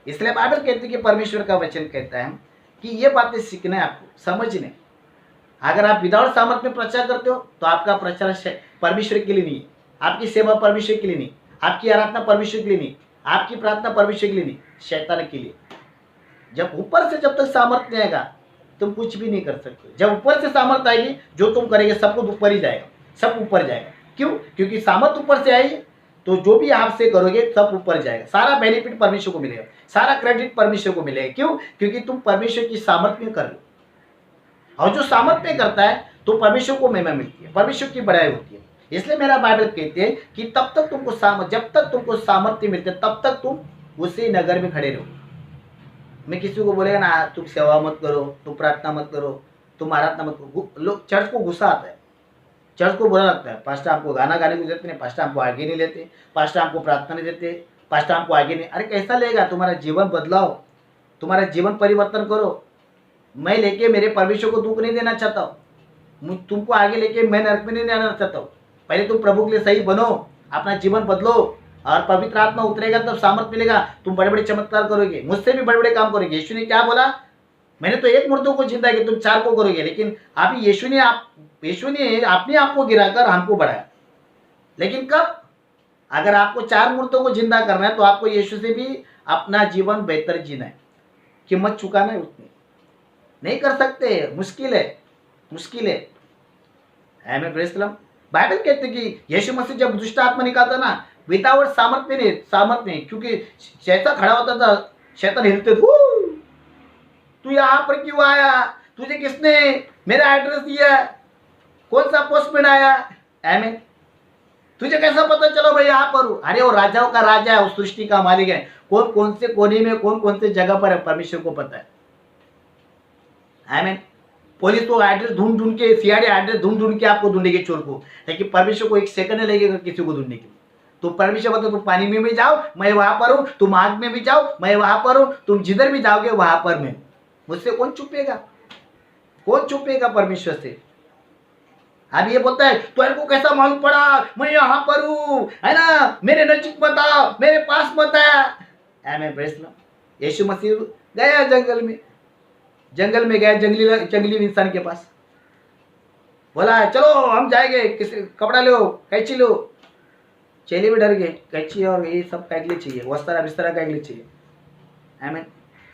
इसलिए बाइबल कहती है कि परमेश्वर का वचन कहता है कि ये बातें सीखना है, आपको समझने. अगर आप विदाउट सामर्थ्य में प्रचार करते हो तो आपका प्रचार परमेश्वर के लिए नहीं है, आपकी सेवा परमेश्वर के लिए नहीं, आपकी आराधना परमेश्वर के लिए नहीं, आपकी प्रार्थना परमेश्वर के लिए नहीं, शैतान के लिए. जब ऊपर से जब तक सामर्थ्य नहीं आएगा तुम कुछ भी नहीं कर सकते. जब ऊपर से सामर्थ्य आएगी जो तुम करेंगे सब कुछ ऊपर ही जाएगा, सब ऊपर जाएगा. क्यों? क्योंकि सामर्थ्य ऊपर से आएगी तो जो भी आपसे करोगे सब ऊपर जाएगा. सारा बेनिफिट परमेश्वर को मिलेगा, सारा क्रेडिट परमेश्वर को मिलेगा. क्यों? क्योंकि तुम परमेश्वर की सामर्थ्य में कर लो. और जो सामर्थ्य में करता है तो परमेश्वर को महिमा मिलती है, परमेश्वर की बड़ाई होती है. इसलिए मेरा बाइबल कहते हैं कि तब तक तुमको जब तक तुमको सामर्थ्य मिलते तब तक तुम उसी नगर में खड़े रहो. मैं किसी को बोलेगा ना तुम सेवा मत करो, तुम प्रार्थना मत करो, तुम आराधना मत करो, लोग चर्च को गुस्सा आता है, चर्च को बुरा लगता है। पास्टर हमको गाना गाने को देते नहीं, पास्टर हमको आगे नहीं लेते, पास्टर हमको प्रार्थना नहीं देते, पास्टर हमको आगे नहीं। अरे कैसा लेगा? तुम्हारा जीवन बदलाओ, तुम्हारा जीवन परिवर्तन करो। मैं लेके मेरे परमेश्वर को दुख नहीं देना चाहता हूँ, तुमको आगे लेके मैं नरक में नहीं जाना चाहता हूँ। पहले तुम प्रभु के लिए सही बनो, अपना जीवन बदलो, और पवित्र आत्मा उतरेगा तब सामर्थ मिलेगा, तुम बड़े बड़े चमत्कार करोगे, मुझसे भी बड़े बड़े काम करोगे। यीशु ने क्या बोला? मैंने तो एक मुर्दों को जिंदा किया, तुम 4 को करोगे। लेकिन अभी यीशु ने अपने आप को गिराकर हमको बढ़ाया। लेकिन कब? अगर आपको 4 मुर्दों को जिंदा करना है तो आपको यीशु से भी अपना जीवन बेहतर जीना है, कीमत चुकाना है उतनी। नहीं कर सकते, मुश्किल है, मुश्किल है। आमीन, प्रेज़ द लॉर्ड। बाइबल कहते कि यीशु मसीह जब दुष्ट आत्मा निकालता ना, विदाउट सामर्थ्य नहीं, क्योंकि शैतान खड़ा होता था, शैतान हिलते थे, तू यहाँ पर क्यों आया? तुझे किसने मेरा एड्रेस दिया? कौन सा पोस्टमैन आया? आमीन। तुझे कैसा पता चलो मैं यहाँ पर हूँ? अरे वो राजाओं का राजा है, उस सृष्टि का मालिक है। कौन कौन से कोने में, कौन कौन से जगह पर है, परमेश्वर को पता है। आमीन। पुलिस को एड्रेस ढूंढ के, सीआईडी एड्रेस ढूंढ के आपको ढूंढेगी चोर को, लेकिन परमेश्वर को 1 सेकंड लगेगा किसी को ढूंढने के लिए। तो परमेश्वर बताओ, तुम पानी में भी जाओ मैं वहां पर हूँ, तुम आग में भी जाओ मैं वहां पर हूँ, तुम जिधर भी जाओगे वहां पर मैं। मुझसे कौन छुपेगा? कौन छुपेगा परमेश्वर से? अब ये बोलता है तो इनको कैसा मालूम पड़ा मैं यहाँ पर हूँ, है ना? मेरे नजीक मत आ, मेरे पास मत आ। आमीन, प्रेज़ द लॉर्ड। यीशु मसीह गया जंगल में गया, जंगली इंसान के पास, बोला चलो हम जाएंगे, किसी कपड़ा लो, कैंची लो। चेले भी डर गए, कैंची और ये सब का लिए चाहिए, वस्त्र बिस्तर का लिए चाहिए। आमीन।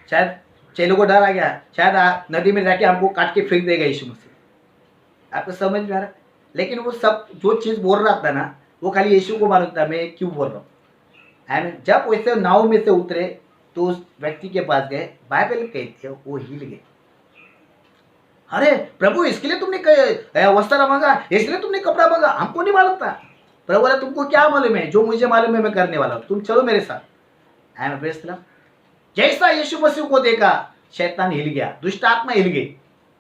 शायद चेलों को डर आ गया, शायद नदी में जाके हमको काट के फेंक देगा यीशु मसीह। आपको समझ में आ रहा? लेकिन वो सब जो चीज़ बोल रहा था ना, वो खाली यीशु को मालूम था मैं क्यों बोल रहा हूँ। आमीन। जब वैसे नाव में से उतरे तो उस व्यक्ति के पास गए, बाइबल कहती है वो हिल गए। अरे प्रभु, इसके लिए तुमने वस्त्र मांगा, इसलिए तुमने कपड़ा मांगा? हमको नहीं मालूम था। प्रभु बोला तुमको क्या मालूम है? जो मुझे मालूम है मैं करने वाला हूँ, तुम चलो मेरे साथ। आमीन, प्रेज़ द लॉर्ड। जैसा यीशु मसीह को देखा, शैतान हिल गया, दुष्ट आत्मा हिल गई।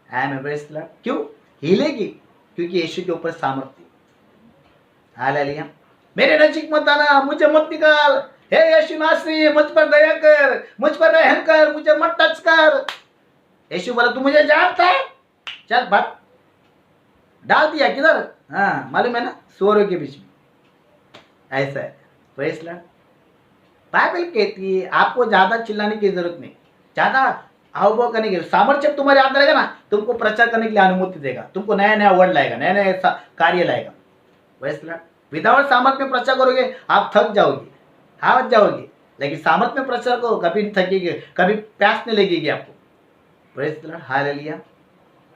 आमीन, प्रेज़ द लॉर्ड। क्यों हिलेगी? क्योंकि यीशु के ऊपर सामर्थ्य। हालेलुया। मेरे नजीक मत आना, मुझे मत निकाल, हे यीशु नासरी, मुझ पर दया कर, मुझ पर रहम कर, मुझे मत टच कर। यीशु बोला तू मुझे जानता है, चल भाग। डाल दिया किधर? हाँ मालूम है ना, सुअरों के बीच में। ऐसा है, प्रेज़ द लॉर्ड। बाइबल कहती है आपको ज्यादा चिल्लाने की जरूरत नहीं, ज्यादा हाव भाव करने की। सामर्थ्य जब तुम्हारे अंदर रहेगा ना, तुमको प्रचार करने के लिए अनुमति देगा, तुमको नया नया वर्ड लाएगा, नया नया कार्य लाएगा। Praise the Lord. विदाउट सामर्थ्य में प्रचार करोगे आप थक जाओगे, हार जाओगे। लेकिन सामर्थ्य में प्रचार करो, कभी नहीं थकेगे, कभी प्यास नहीं लगेगी आपको। Praise the Lord. हालेलुया।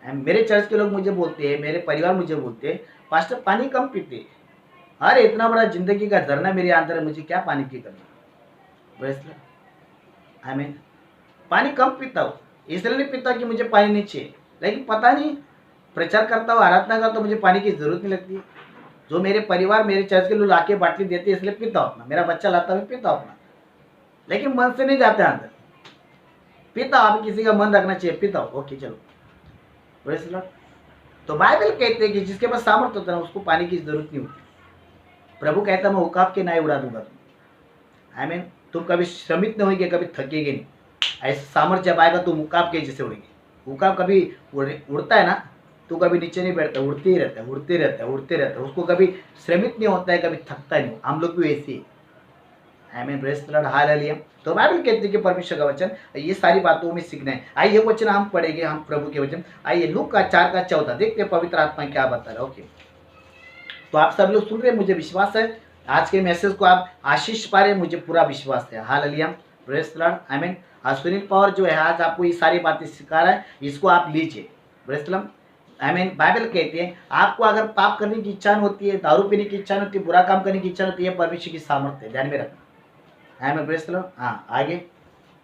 मेरे चर्च के लोग मुझे बोलते हैं, मेरे परिवार मुझे बोलते हैं, पास्टर पानी कम पीते। अरे इतना बड़ा जिंदगी का झरना मेरे अंदर है, मुझे क्या पानी की करना। Praise the Lord. आमीन। पानी कम पीता हूँ, इसलिए नहीं पीता कि मुझे पानी नहीं चाहिए, लेकिन पता नहीं प्रचार करता हूँ, आराधना करता हूँ, मुझे पानी की जरूरत नहीं लगती। जो मेरे परिवार, मेरे चर्च के लोग लाके बाटली देते हैं, इसलिए पीता हूँ अपना। मेरा बच्चा लाता है पीता हूँ अपना, लेकिन मन से नहीं जाता अंदर। पीता हूँ, आप किसी का मन रखना चाहिए, पीता हूँ, ओके चलो। Praise the Lord. तो बाइबल कहते हैं कि जिसके पास सामर्थ्य होता है उसको पानी की जरूरत नहीं होती। प्रभु कहता मैं उकाब के नाई उड़ा दूंगा तुम। आमीन। तुम कभी श्रमित नहीं होगे, कभी थकेगे नहीं। ऐसा सामर्थ्य जब आएगा तुम उकाब के जैसे उड़ेंगे। उकाब कभी उड़ता है ना, तो कभी नीचे नहीं बैठता, उड़ते ही रहता है, उड़ते रहता है, उड़ते रहता है। उसको कभी श्रमित नहीं होता है, कभी थकता नहीं। हम लोग भी ऐसे ही। आमीन, प्रेज़ द लॉर्ड। हालेलुया। तो बाइबल कहती है कि परमेश्वर का वचन ये सारी बातों में सीखना है। आइए वचन हम पढ़ेंगे, हम प्रभु के वचन। आइए लूका का 4:14 देखते हैं पवित्र आत्मा क्या बता रहा है। ओके, तो आप सब लोग सुन रहे हैं, मुझे विश्वास है आज के मैसेज को आप आशीष पा रहे हैं, मुझे पूरा विश्वास है। Hallelujah, praise the Lord. आमीन। आज सुनील पवार जो है आज आपको ये सारी बातें सिखा रहा है, इसको आप लीजिए। Praise the Lord. आमीन। बाइबल कहती है आपको अगर पाप करने की इच्छा होती है, दारू पीने की इच्छा होती है, बुरा काम करने की इच्छा होती है, परमेश्वर की सामर्थ्य है, ध्यान में रखना। आमीन, प्रेज़ द लॉर्ड। हाँ आगे,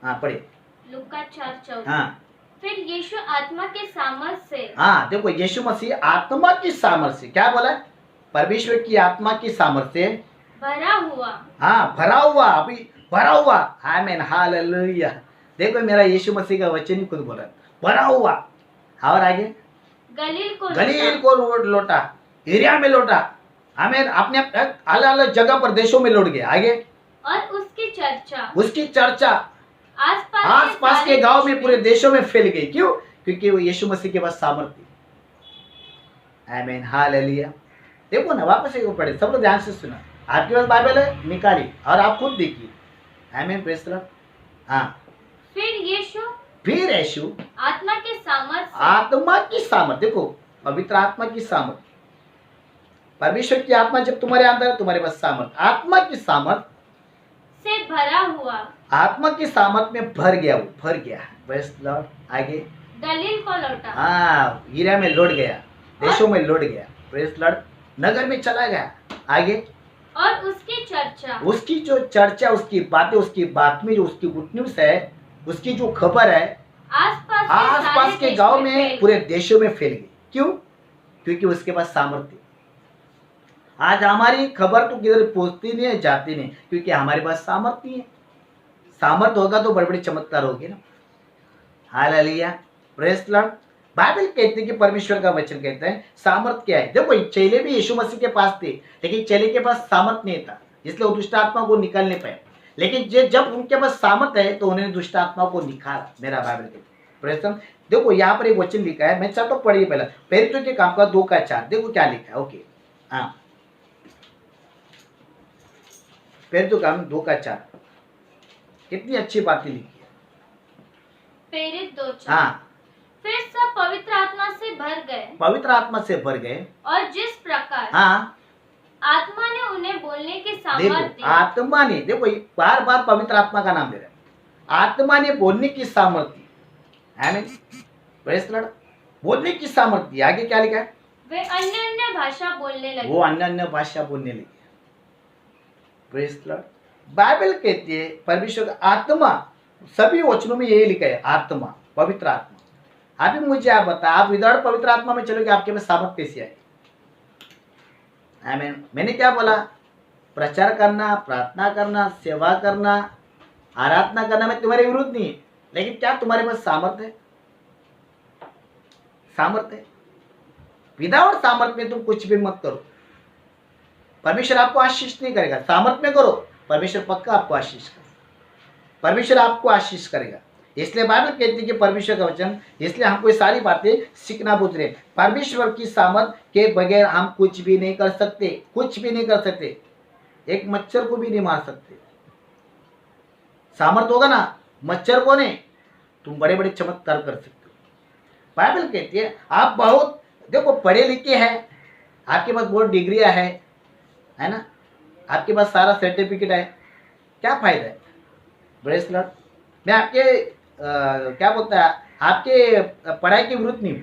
हाँ पढ़िए। लूका 4:14। हाँ फिर यीशु आत्मा के सामर्थ से। हाँ देखो, यीशु मसीह आत्मा की सामर्थ्य से, क्या बोला? परमेश्वर की आत्मा की सामर्थ्य से भरा हुआ। हाँ भरा हुआ, अभी भरा हुआ। आमीन, हालेलुया। देखो मेरा यीशु मसीह का वचन ही खुद बोल रहा है, भरा हुआ। और आगे गलील को लौटा, एरिया में लौटा, हमें अपने अलग अलग जगह पर देशों में लौट गया। आगे और उसकी चर्चा आसपास आसपास के गांव में, पूरे देशों में फैल गई। क्यों? क्योंकि वो यीशु मसीह के पास सामर्थ्य। आमीन, हालेलुया। देखो ना, वापस एक पढ़े, सब लोग ध्यान से सुना। आपके पास बाइबल है, निकाली और आप खुद देखिए। आमीन, प्रेज़ द लॉर्ड। हाँ, फिर यीशु आत्मा की सामर्थ, देखो पवित्र आत्मा की सामर्थ, परमेश्वर की आत्मा जब तुम्हारे अंदर है, तुम्हारे पास सामर्थ, आत्मा की सामर्थ से भरा हुआ, आत्मा की सामर्थ में भर गया, वो भर गया। Praise the Lord. आगे गलील को लौटा, हाँ, एरिया में लौट गया, देशों में लौट गया। Praise the Lord. नगर में चला गया। आगे और उसकी चर्चा, उसकी जो चर्चा, उसकी बातें, उसकी बात में जो उसकी गुड न्यूज़ है, उसकी जो खबर है, आसपास के गांव में, पूरे देशों में फैल गई। क्यों? क्योंकि उसके पास सामर्थ्य। आज हमारी खबर तो किधर पहुंचती नहीं है, जाती नहीं, क्योंकि हमारे पास सामर्थ्य है। सामर्थ्य होगा तो बड़े बड़े चमत्कार होंगे ना। Hallelujah, praise the Lord. Bible कहते हैं कि परमेश्वर का वचन कहता है सामर्थ क्या है। देखो चेले भी यीशु मसीह के पास थे, लेकिन चेले के पास सामर्थ नहीं था, इसलिए वो दुष्ट आत्मा को निकाल नहीं पाए। लेकिन जब उनके पास सामर्थ है तो उन्होंने दुष्ट आत्मा को निकाला। मेरा बाइबल कहता है, प्रेज़ द लॉर्ड। देखो यहाँ पर एक वचन लिखा है, मैं चाहता हूँ पढ़िए पहला, प्रेरितों के काम का 2:4। देखो क्या लिखा है। ओके, हाँ, प्रेरितों के काम 2:4, कितनी अच्छी बातें लिखी है। प्रेरित 2:4। हाँ, फिर सब पवित्र आत्मा से भर गए, और जिस प्रकार हाँ, आत्मा ने उन्हें बोलने की देखो सामर्थ्य, आत्मा ने, देखो बार बार पवित्र आत्मा का नाम ले रहा है, आत्मा ने बोलने की सामर्थ्य। आमीन, प्रेज़ द लॉर्ड। बोलने की सामर्थ्य। आगे क्या लिखा है? वे अन्य अन्य भाषा बोलने लगे, वो अन्य अन्य भाषा बोलने लगे। Praise the Lord. बाइबल कहती है परमेश्वर का आत्मा, सभी वचनों में यही लिखा है, आत्मा, पवित्र आत्मा। अभी मुझे आप बता, आप विदाउट पवित्र आत्मा में चलोगे, आपके पास सामर्थ्य कैसे आएगी? आमीन। मैंने क्या बोला? प्रचार करना, प्रार्थना करना, सेवा करना, आराधना करना में तुम्हारे विरुद्ध नहीं है, लेकिन क्या तुम्हारे पास सामर्थ्य है? सामर्थ्य है। विदाउट सामर्थ्य में तुम कुछ भी मत करो, परमेश्वर आपको आशीष नहीं करेगा। सामर्थ्य में करो, परमेश्वर पक्का आपको आशीष करेगा, परमेश्वर आपको आशीष करेगा। इसलिए बाइबल कहती है कि परमेश्वर का वचन, इसलिए हमको ये सारी बातें सीखना बहुत रहे। परमेश्वर की सामर्थ के बगैर हम कुछ भी नहीं कर सकते, कुछ भी नहीं कर सकते, एक मच्छर को भी नहीं मार सकते। सामर्थ होगा ना, मच्छर को नहीं, तुम बड़े बड़े चमत्कार कर सकते हो। बाइबल कहती है आप बहुत, देखो पढ़े लिखे हैं, आपके पास बहुत डिग्रियां है ना, आपके पास सारा सर्टिफिकेट है, क्या फायदा है? Praise the Lord. मैं आपके क्या बोलता है, आपके पढ़ाई के विरुद्ध नहीं हूँ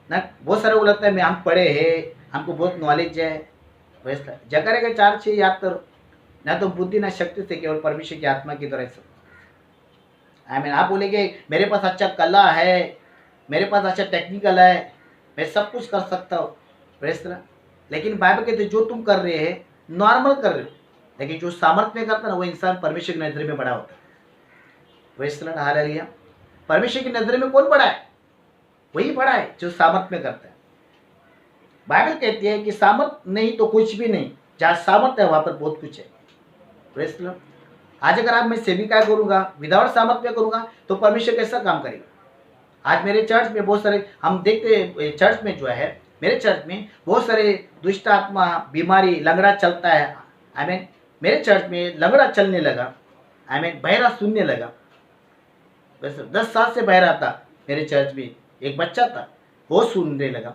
ना। बहुत सारे को लगता है मैं, हम पढ़े हैं, हमको बहुत नॉलेज है। Praise the Lord. जकरिया के 4:6 याद करो, ना तो बुद्धि ना शक्ति से, केवल परमेश्वर की आत्मा की तरह सब। आमीन। आप बोलेंगे मेरे पास अच्छा कला है, मेरे पास अच्छा टेक्निकल है, मैं सब कुछ कर सकता हूँ। Praise the Lord. लेकिन बाइबल कहते जो तुम कर रहे हैं नॉर्मल कर रहे हो, लेकिन जो सामर्थ्य में करता है ना, वो इंसान परमेश्वर की नजर में बड़ा होता है। Praise the Lord, hallelujah. परमेश्वर की नजर में कौन बड़ा है? वही बड़ा है जो सामर्थ्य में करता है। बाइबल कहती है कि सामर्थ्य नहीं तो कुछ भी नहीं, जहाँ सामर्थ्य है वहां पर बहुत कुछ है। Praise the Lord. आज अगर आप मैं सेविका करूंगा, विदाउट सामर्थ्य में करूंगा, तो परमेश्वर कैसा काम करेगा? आज मेरे चर्च में बहुत सारे हम देखते, चर्च में जो है, मेरे चर्च में बहुत सारे दुष्ट आत्मा, बीमारी, लंगड़ा चलता है। आमीन। मेरे चर्च में लंगड़ा चलने लगा, आमीन, बहरा सुनने लगा। वैसे 10 साल से बहरा था मेरे चर्च में, एक बच्चा था वो सुनने लगा।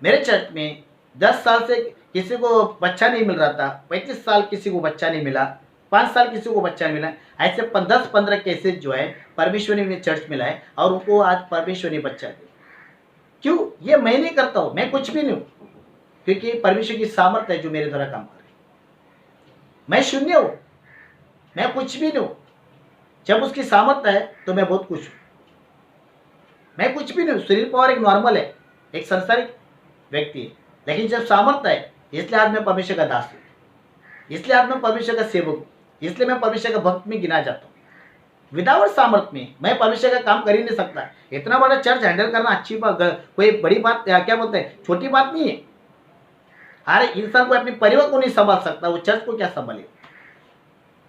मेरे चर्च में 10 साल से किसी को बच्चा नहीं मिल रहा था, 35 साल किसी को बच्चा नहीं मिला, 5 साल किसी को बच्चा नहीं मिला। ऐसे 10-15 केसेस जो है परमेश्वर ने चर्च में लाए, और उनको आज परमेश्वर ने बच्चा दिया। क्यों? ये मैं नहीं करता हूँ, मैं कुछ भी नहीं हूँ, क्योंकि परमेश्वर की सामर्थ्य है जो मेरे द्वारा काम कर रही है। मैं शून्य हूँ, मैं कुछ भी नहीं हूँ। जब उसकी सामर्थ्य है तो मैं बहुत कुछ हूँ। मैं कुछ भी नहीं हूँ। शरीर पावर एक नॉर्मल है, एक संसारिक व्यक्ति है, लेकिन जब सामर्थ्य है, इसलिए आज मैं परमेश्वर का दास हूँ, इसलिए आज मैं परमेश्वर का सेवक हूँ, इसलिए मैं परमेश्वर का भक्त में गिना जाता हूँ। विदाउट सामर्थ में मैं परमेश्वर का काम कर ही नहीं सकता। इतना बड़ा चर्च हैंडल करना अच्छी बात, कोई बड़ी बात क्या बोलते हैं, छोटी बात नहीं है। हर इंसान को अपने परिवार को नहीं संभाल सकता, वो चर्च को क्या संभाले?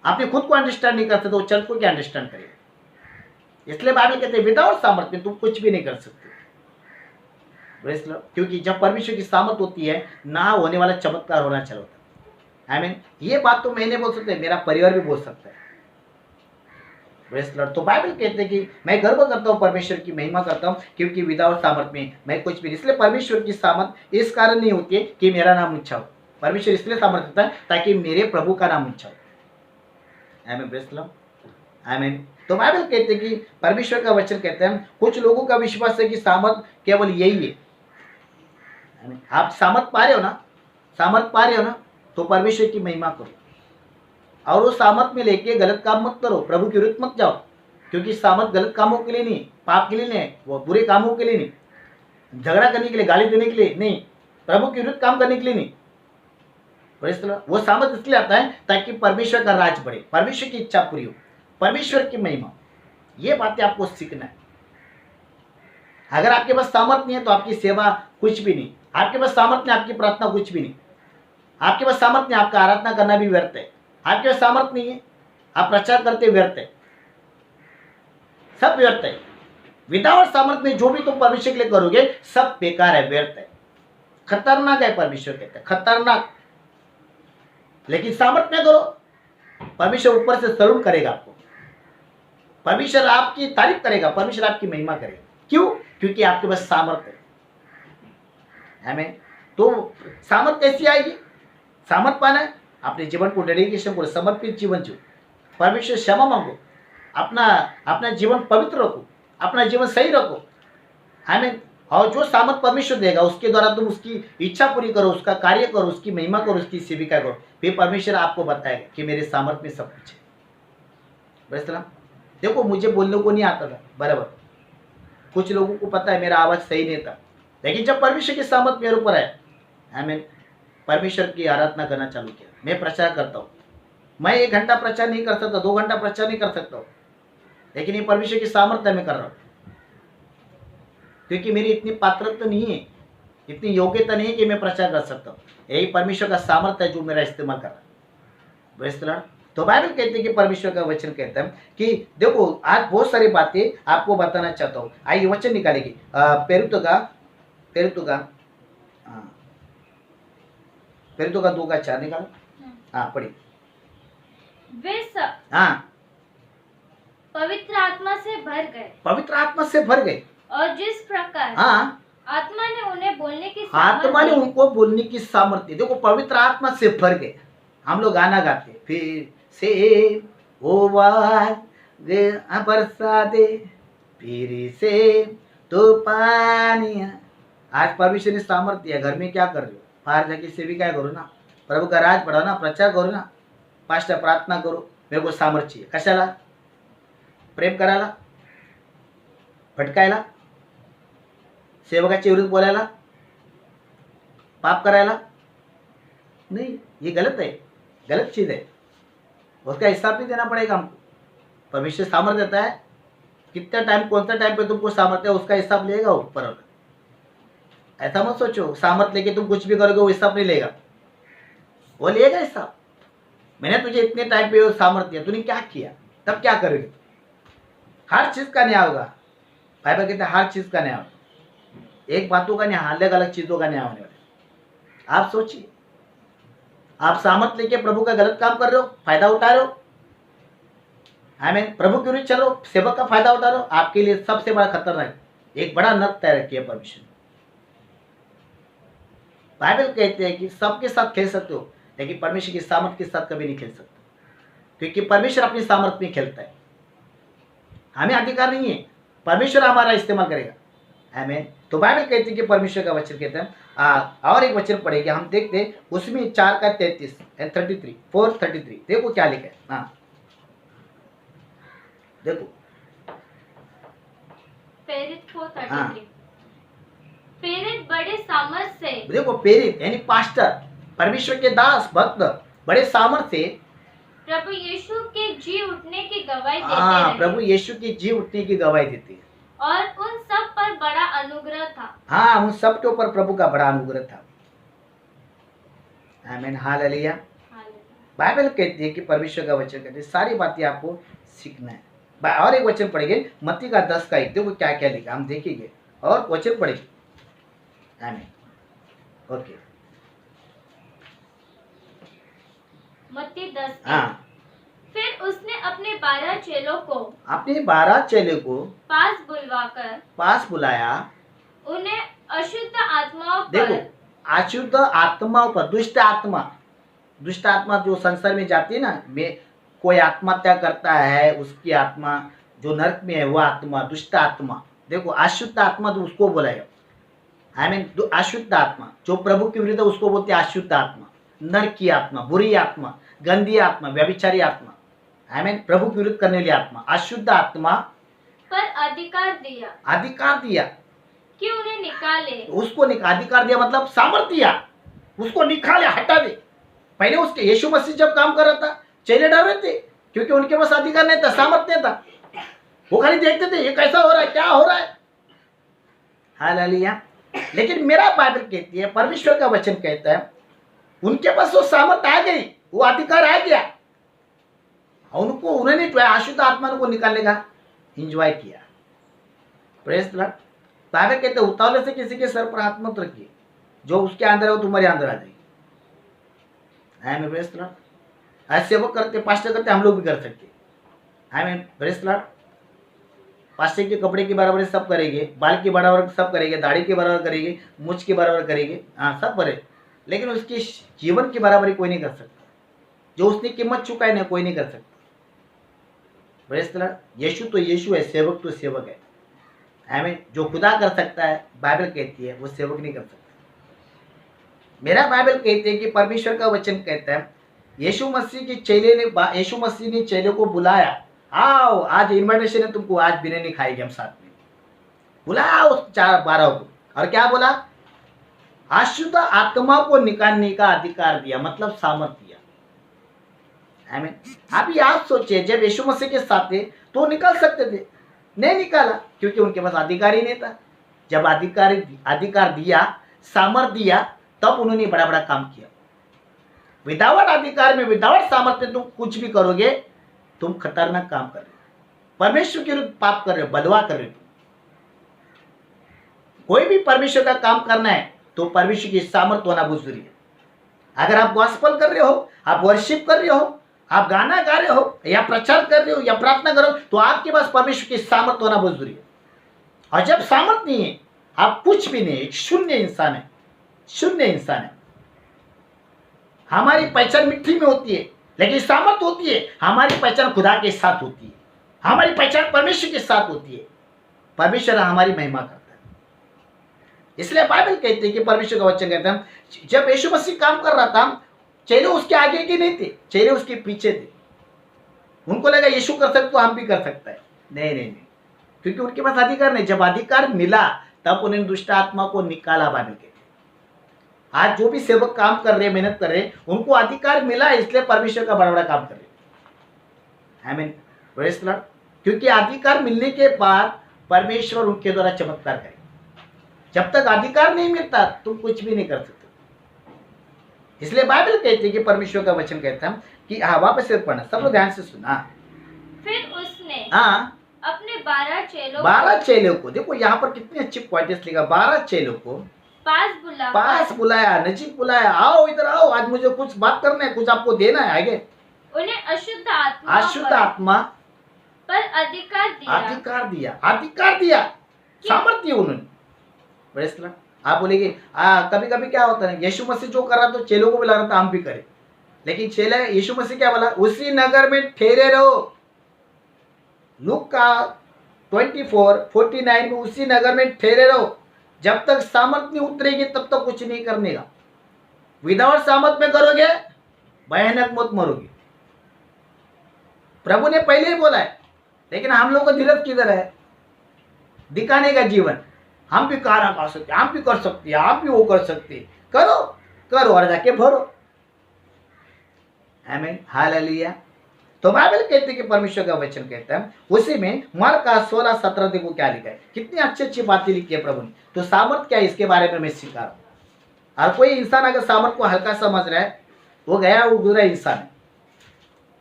आपने खुद को अंडरस्टैंड नहीं कर सकते, वो चर्च को क्या अंडरस्टैंड करेगा? इसलिए बाइबल कहते हैं विदाउट सामर्थ में तुम कुछ भी नहीं कर सकते। क्योंकि जब परमेश्वर की सामर्थ होती है ना होने वाला चमत्कार होना चालू होता है। ये बात तो मैं नहीं बोल सकता, मेरा परिवार भी बोल सकता है। तो बाइबल कहते हैं कि मैं गर्व करता हूँ, परमेश्वर की महिमा करता हूँ, क्योंकि विदाउट सामर्थ में मैं कुछ भी नहीं। इसलिए परमेश्वर की सामर्थ इस कारण नहीं होती है कि मेरा नाम ऊंचा हो। परमेश्वर इसलिए सामर्थ होता है ताकि मेरे प्रभु का नाम ऊंचा हो। आमीन। तो बाइबल कहते हैं कि परमेश्वर का वचन कहते हैं कुछ लोगों का विश्वास है कि सामर्थ केवल यही है। आप सामर्थ पा रहे हो ना, तो परमेश्वर की महिमा करो और वो सामर्थ में लेके गलत काम मत करो, प्रभु के विरुद्ध मत जाओ। क्योंकि सामर्थ गलत कामों के लिए नहीं, पाप के लिए नहीं, वो बुरे कामों के लिए नहीं, झगड़ा करने के लिए, गाली देने के लिए नहीं, प्रभु के विरुद्ध काम करने के लिए नहीं। वो सामर्थ इसलिए आता है ताकि परमेश्वर का राज बढ़े, परमेश्वर की इच्छा पूरी हो, परमेश्वर की महिमा। ये बातें आपको सीखना है। अगर आपके पास सामर्थ नहीं है तो आपकी सेवा कुछ भी नहीं, आपके पास सामर्थ नहीं, आपकी प्रार्थना कुछ भी नहीं, आपके पास सामर्थ नहीं, आपका आराधना करना भी व्यर्थ है। आपके पास सामर्थ नहीं है, आप प्रचार करते व्यर्थ है, सब व्यर्थ है। विदाउट सामर्थ में जो भी तुम परमेश्वर के लिए करोगे सब बेकार है, व्यर्थ है, खतरनाक है। परमेश्वर कहते हैं खतरनाक। लेकिन सामर्थ में करो, परमेश्वर ऊपर से सलूट करेगा आपको, परमेश्वर आपकी तारीफ करेगा, परमेश्वर आपकी महिमा करेगा। क्यों? क्योंकि आपके पास सामर्थ है। आमीन। तो सामर्थ कैसी आएगी? सामर्थ पाना है, अपने जीवन को डेडिकेशन को समर्पित जीवन जियो, परमेश्वर क्षमा मांगो, अपना जीवन पवित्र रखो, अपना जीवन सही रखो। आमीन। और जो सामर्थ परमेश्वर देगा उसके द्वारा तुम उसकी इच्छा पूरी करो, उसका कार्य करो, उसकी महिमा करो, उसकी सेविका करो। फिर परमेश्वर आपको बताएगा कि मेरे सामर्थ में सब कुछ है। बस देखो, मुझे बोलने को नहीं आता था बराबर, कुछ लोगों को पता है मेरा आवाज सही नहीं था, लेकिन जब परमेश्वर की सामर्थ मेरे ऊपर है, आमीन, परमेश्वर की आराधना करना चालू किया। मैं प्रचार करता हूँ, मैं 1 घंटा प्रचार नहीं कर सकता, 2 घंटा प्रचार नहीं कर सकता हूँ, लेकिन ये परमेश्वर की सामर्थ्य में कर रहा हूँ। क्योंकि मेरी इतनी पात्रता नहीं है, इतनी योग्यता नहीं है कि मैं प्रचार कर सकता हूँ। यही परमेश्वर का सामर्थ्य है जो मेरा इस्तेमाल कर रहा है। तो बाइबल कहते हैं कि परमेश्वर का वचन कहता है कि देखो, आज बहुत सारी बातें आपको बताना चाहता हूँ। आइए वचन निकालेगी पेरुतो का 2:4 निकालो। हाँ पढ़िए। वे सब पवित्र आत्मा से भर गए और जिस प्रकार आत्मा ने उन्हें बोलने की आत्मा ने उनको बोलने की सामर्थ्य। देखो, पवित्र आत्मा से भर गए। हम लोग गाना गाते, फिर से वो बरसा दे, फिर से तो पानी। आज परमेश्वर ने सामर्थ्य है। घर में क्या कर रहे हो? बाहर जाके सेविका करो ना, प्रभु का राज बढ़ाओ ना, प्रचार करो ना, पास्टर प्रार्थना करो। मेरे को सामर्थ्य चाहिए कशाला? प्रेम करायला, भटकायला, सेवकाच्या विरुद्ध बोलायला, पाप करायला नहीं। ये गलत है, गलत चीज है, उसका हिसाब भी देना पड़ेगा हमको। परमेश्वर सामर्थ्य देता है, कितना टाइम, कौन सा टाइम पे तुमको सामर्थ्य है उसका हिसाब लेगा ऊपर। ऐसा मत सोचो सामर्थ्य लेके तुम कुछ भी करोगे वो हिसाब नहीं लेगा, वो लेगा हिसाब। मैंने तुझे इतने टाइम पे सामर्थ्य दिया, तूने क्या किया, तब क्या करोगे? हर चीज का न्याय होगा। बाइबल कहते हैं हर चीज का न्याय होगा, एक बातों का न्याय, अलग अलग चीजों का न्याय होने वाला। आप सोचिए, आप सामर्थ लेके प्रभु का गलत काम कर रहे हो, फायदा उठा रहे हो, आमीन, प्रभु के विरुद्ध चलो, सेवक का फायदा उठा रहे हो, आपके लिए सबसे बड़ा खतरा है, एक बड़ा नर्क तय किया परमेश्वर। बाइबल कहते हैं कि सबके साथ खेल सकते हो, लेकिन परमेश्वर की सामर्थ्य के साथ कभी नहीं खेल सकते, क्योंकि परमेश्वर अपनी सामर्थ्य में खेलता है। हमें अधिकार नहीं है, परमेश्वर हमारा इस्तेमाल करेगा। आमीन। तो बाइबल कहती है कि परमेश्वर का वचन कहते हैं। और एक वचन पढ़ेगा, हम देखते हैं उसमें 4:33 देखो क्या लिखा है। हाँ देखो, प्रेरित 4:33 प्रेरित बड़े सामर्थ से। देखो, प्रेरित यानी पास्टर, परमेश्वर के दास, भक्त बड़े सामर्थ से प्रभु यीशु के जी उठने की गवाही देते हाँ, रहे प्रभु यीशु की जी उठने की गवाही देती है। और उन सब पर बड़ा अनुग्रह था। हाँ, उन सब के ऊपर प्रभु का बड़ा अनुग्रह था। आमीन, हालेलुया। बाइबल कहती है कि परमेश्वर का वचन कहते हैं सारी बातें आपको सीखना है। और एक वचन पढ़ेंगे मत्ती का 10:1, देखो क्या क्या लिखा हम देखेंगे और वचन पढ़ेंगे। आमीन, ओके। मत्ती 10। हाँ, फिर उसने अपने 12 चेलों को अपने 12 चेलों को पास बुलाया, उन्हें अशुद्ध आत्माओं देखो पर अशुद्ध आत्माओं पर, दुष्ट आत्मा जो संसार में जाती है ना, में कोई आत्महत्या करता है उसकी आत्मा जो नरक में है वो आत्मा दुष्ट आत्मा, देखो अशुद्ध आत्मा तो उसको बोलाएगा। आई मीन अशुद्ध आत्मा जो प्रभु के विरुद्ध उसको बोलते हैं अशुद्ध आत्मा, नरक की आत्मा, बुरी आत्मा, गंदी आत्मा, व्यभिचारी आत्मा, आई मीन प्रभु के विरुद्ध करने वाली आत्मा, अशुद्ध आत्मा पर अधिकार दिया कि उन्हें निकाले। उसको अधिकार दिया मतलब सामर्थ्य दिया, उसको निकाले, हटा दे। पहले उसके यीशु मसीह जब काम कर रहा था चेले डर रहे थे क्योंकि उनके पास अधिकार नहीं था, सामर्थ्य नहीं था। वो खाली देखते थे ये कैसा हो रहा है, क्या हो रहा है। हालेलुया। लेकिन मेरा बाइबल कहती है, परमेश्वर का वचन कहता है उनके पास वो सामर्थ्य आ गई, वो अधिकार आ गया, उन्होंने अशुद्ध आत्मा को निकालने का एंजॉय किया। Praise the Lord. बाइबल कहते हैं उतावले से किसी के सर पर हाथ मत रखिए, जो उसके अंदर है वो तुम्हारे अंदर आ जाएगी। Praise the Lord. ऐसे वो करते, पास्टर करते, हम लोग भी कर सकते। Praise the Lord. पास्टर के कपड़े के बराबर सब करेंगे, बाल के बराबर सब करेंगे, दाढ़ी के बराबर करेंगे, मूछ के बराबर करेंगे, हाँ सब करे, लेकिन उसके जीवन की बराबरी कोई नहीं कर सकता। जो उसने कीमत चुकाई ना कोई नहीं कर सकता। Praise the Lord. यीशु तो यीशु है, सेवक तो सेवक है। आमीन। जो खुदा कर सकता है बाइबल कहती है वो सेवक नहीं कर सकता। मेरा बाइबल कहते हैं कि परमेश्वर का वचन कहता है यीशु मसीह ने चेले को बुलाया, आओ आज इनविटेशन है तुमको, आज बिरयानी खाएंगे हम साथ में। बुलाओ 12 को, और क्या बोला? अशुद्ध आत्मा को निकालने का अधिकार दिया, मतलब सामर्थ्य दिया। आमीन। अभी आप सोचिए जब यीशु मसीह के साथ थे तो निकाल सकते थे, नहीं निकाला क्योंकि उनके पास अधिकार ही नहीं था। जब अधिकार दिया, सामर्थ्य दिया, तब उन्होंने बड़ा बड़ा काम किया। विदाउट अधिकार में, विदाउट सामर्थ्य तुम कुछ भी करोगे, तुम खतरनाक काम कर रहे हो, परमेश्वर के विरुद्ध पाप कर रहे हो, बलवा कर रहे हो। कोई भी परमेश्वर का काम करना है तो परमेश्वर की सामर्थ्य होना बहुत जरूरी है। अगर आप गॉस्पेल कर रहे हो, आप वर्शिप कर रहे हो, आप गाना गा रहे हो या प्रचार कर रहे हो या प्रार्थना कर रहे हो, तो आपके पास परमेश्वर की सामर्थ्य होना बहुत जरूरी है। और जब सामर्थ्य नहीं है, आप कुछ भी नहीं, एक शून्य इंसान है, शून्य इंसान है। हमारी पहचान मिट्टी में होती है, लेकिन सामर्थ्य होती है, हमारी पहचान खुदा के साथ होती है, हमारी पहचान परमेश्वर के साथ होती है। परमेश्वर हमारी महिमा करता है। इसलिए बाइबल कहती है कि परमेश्वर का वचन कहता है जब यीशु मसीह काम कर रहा था, चेले उसके आगे के नहीं थे, चेले उसके पीछे थे। उनको लगा यीशु कर सकते तो हम भी कर सकते हैं। नहीं, क्योंकि उनके पास अधिकार नहीं। जब अधिकार मिला तब उन्होंने दुष्ट आत्मा को निकाला। बाइबल कहती है आज जो भी सेवक काम कर रहे हैं, मेहनत कर रहे हैं, उनको अधिकार मिला, इसलिए परमेश्वर का बड़ा बड़ा काम कर रहे हैं। आमीन। Praise the Lord. क्योंकि अधिकार मिलने के बाद परमेश्वर उनके द्वारा चमत्कार करेगा। जब तक अधिकार नहीं मिलता तुम कुछ भी नहीं कर सकते। इसलिए बाइबल कहती है कि परमेश्वर का वचन कहता है कि वापस से पढ़ना, सब लोग ध्यान से सुना। फिर उसने अपने 12 चेलों को, देखो यहाँ पर कितनी अच्छी पॉइंट्स लिखा, 12 चेलों को पास बुलाया, नजीक बुलाया, आओ इधर आओ, आज मुझे कुछ बात करना है, कुछ आपको देना है। आगे उन्हें अशुद्ध आत्मा पर अधिकार दिया, सामर्थ्य उन्होंने। आप बोलेंगे कभी कभी क्या होता है, यीशु मसीह जो कर रहा था चेलों को बुला रहा था, हम भी करें, लेकिन चेला यीशु मसीह क्या बोला? उसी नगर में ठहरे रहो। लूक का 24:49 में उसी नगर में ठहरे रहो, जब तक सामर्थ नहीं उतरेगी तब तक कुछ नहीं करने का। विदाउट सामर्थ में करोगे भयानक मौत मरोगे। प्रभु ने पहले ही बोला है, लेकिन हम लोग का धीरज किधर है? दिखाने का जीवन। हम भी खाना खा सकते, हम भी कर सकते, आप भी वो कर सकते, करो और जाके भरो। आमीन। हालेलुया। तो बाइबल कहती है कि परमेश्वर का वचन कहता है, उसी में मार्क का 16-17 देखो क्या लिखा है। कितनी अच्छी अच्छी बातें लिखी है प्रभु ने। तो सामर्थ क्या है, इसके बारे में मैं सिखा रहा हूँ। और कोई इंसान अगर सामर्थ को हल्का समझ रहा है, वो गया वो गुजरा इंसान है,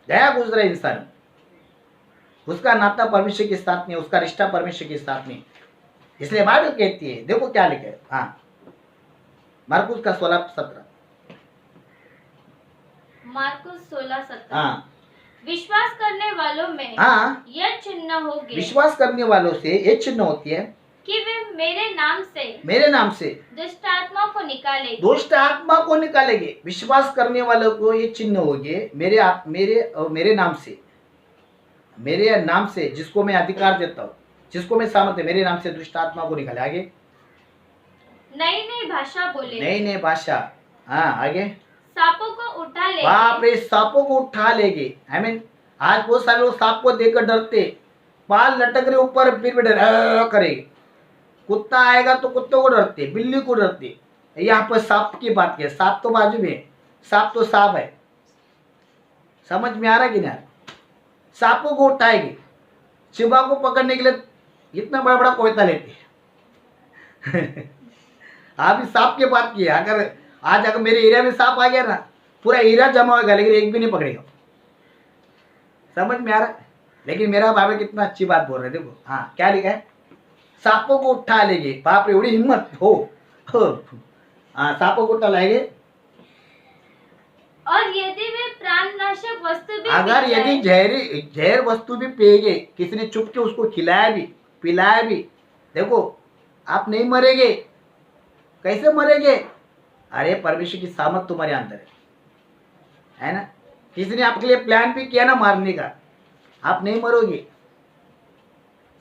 गया गुजरा इंसान है। उसका नाता परमेश्वर के साथ नहीं, उसका रिश्ता परमेश्वर के साथ नहीं। इसलिए बाइबल कहती है, देखो क्या लिखा है। हाँ, मार्कुस का 16-17। मार्कुस 16:17। हाँ विश्वास करने वालों में हाँ, यह चिन्ह होंगे विश्वास करने वालों से ये चिन्ह होती है कि वे मेरे नाम से दुष्ट आत्मा को निकालेंगे। दुष्ट आत्मा को निकालेंगे। विश्वास करने वालों को ये चिन्ह होंगे मेरे नाम से जिसको मैं अधिकार देता हूँ, जिसको मैं सामर्थ्य, मेरे नाम से दुष्ट आत्मा को निकाले। आगे नई नई भाषा बोले, नई नई भाषा। हाँ आगे सांपों को उठा लेंगे। बाप रे, सांपों को उठा लेंगे। आई मीन आज बहुत सारे लोग सांप को देखकर डरते, बाल लटक रहे ऊपर, फिर भी डर करेंगे। कुत्ता आएगा तो कुत्ते को डरते, बिल्ली को डरते। यहाँ पर सांप की बात की, सांप तो बाजू में है, सांप तो सांप है। समझ में आ रहा कि नहीं? सांपों को उठाएगी, शिवा को पकड़ने के लिए इतना बड़ा बड़ा कोयता लेते हैं। आप इस सांप की बात की है। अगर मेरे एरिया में सांप आ गया ना, पूरा एरिया जमा होगा, लेकिन एक भी नहीं पकड़ेगा। समझ में आ रहा है? लेकिन मेरा बाबा कितना अच्छी बात बोल रहे हैं। देखो हाँ क्या लिखा है, सांपों को उठा लेंगे। बाप रे, बड़ी हिम्मत हो। हाँ, सांपों को उठा लाएंगे। और यदि वे प्राणनाशक वस्तु भी अगर पी यदि जाए, जहर वस्तु भी पिएगे, किसी ने चुप के उसको खिलाया भी पिलाया भी, देखो आप नहीं मरेंगे। कैसे मरेंगे? अरे परमेश्वर की सामर्थ तुम्हारे अंदर है ना। किसी ने आपके लिए प्लान भी किया ना मारने का, आप नहीं मरोगे।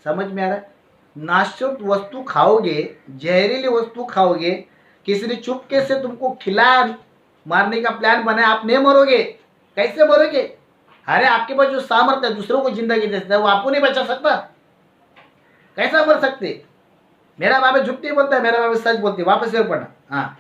समझ में आ रहा है? नाशक वस्तु खाओगे, जहरीली वस्तु खाओगे, किसी ने चुपके से तुमको खिलाया, मारने का प्लान बनाया, आप नहीं मरोगे। कैसे मरोगे? अरे आपके पास जो सामर्थ्य है दूसरों को जिंदगी दे सकता है, वो आपको नहीं बचा सकता। कैसा मर सकते? मेरा बाबा झूठ नहीं बोलता है, मेरा बाबा सच बोलते। वापस से पढ़ना। हाँ,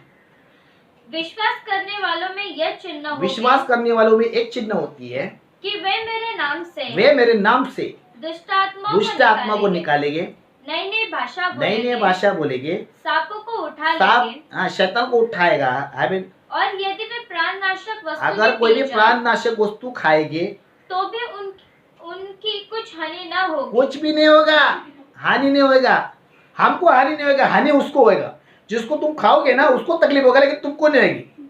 विश्वास करने वालों में यह चिन्ह होंगे विश्वास करने वालों में एक चिन्ह होती है कि वे मेरे नाम से दुष्ट दुष्ट आत्मा को निकालेंगे, नई नई नई भाषा बोलेंगे, सांपों को उठा सांप लेंगे। हाँ शैतान को उठाएगा। आई मीन और यदि वे प्राणनाशक वस्तु अगर कोई भी प्राणनाशक वस्तु खाएंगे तो भी उनकी कुछ हानि ना होगी। कुछ भी नहीं होगा, हानि नहीं होगा। हमको हानि नहीं होगा, हानि उसको होगा। जिसको तुम खाओगे ना उसको तकलीफ होगा, लेकिन तुमको नहीं होगी।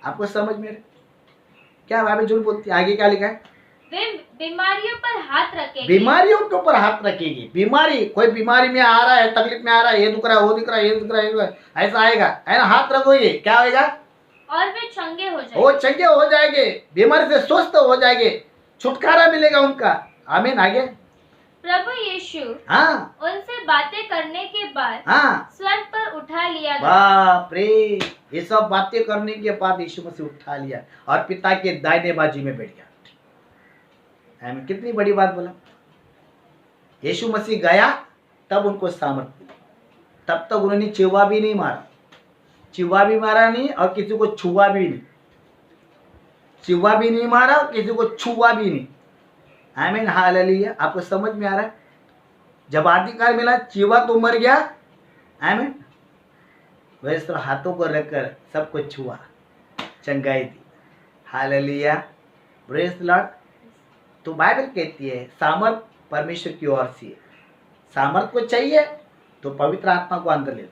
आपको समझ में क्या बाबा झूठ बोलती है? आगे क्या लिखा है? वे बीमारियों पर हाथ रखेंगे। बीमारियों के ऊपर हाथ रखेगी। बीमारी, कोई बीमारी में आ रहा है, तकलीफ में आ रहा है, ये दुख रहा है, वो दिख रहा है, ये दिख रहा है, ऐसा आएगा है ना, हाथ रखोगे, क्या होगा? और वे चंगे हो जाएंगे। वो चंगे हो जाएंगे, बीमारी से स्वस्थ हो जाएंगे, छुटकारा मिलेगा उनका। आमीन। आगे प्रभु यीशु हाँ उनसे बातें करने के बाद हाँ, स्वर्ग पर उठा लिया गया। बाप रे, ये सब बातें करने के बाद यीशु मसीह उठा लिया और पिता के दाहिने बाजू में बैठ गया। आमीन। कितनी बड़ी बात बोला। यीशु मसीह गया तब उनको सामर्थ्य, तब तक उन्होंने चिवा भी नहीं मारा, चिवा भी मारा नहीं और किसी को छुआ भी नहीं, चिवा भी नहीं मारा और किसी को छुआ भी नहीं। आमीन। हालेलुया। आपको समझ में आ रहा है? जब अधिकार मिला, चिवा तो मर गया। आमीन। वैसे तो हाथों को रखकर सबको छुआ, चंगाई दी। हालेलुया। Praise the Lord. तो बाइबल कहती है सामर्थ परमेश्वर की ओर से है। सामर्थ को चाहिए तो पवित्र आत्मा को अंदर ले लो।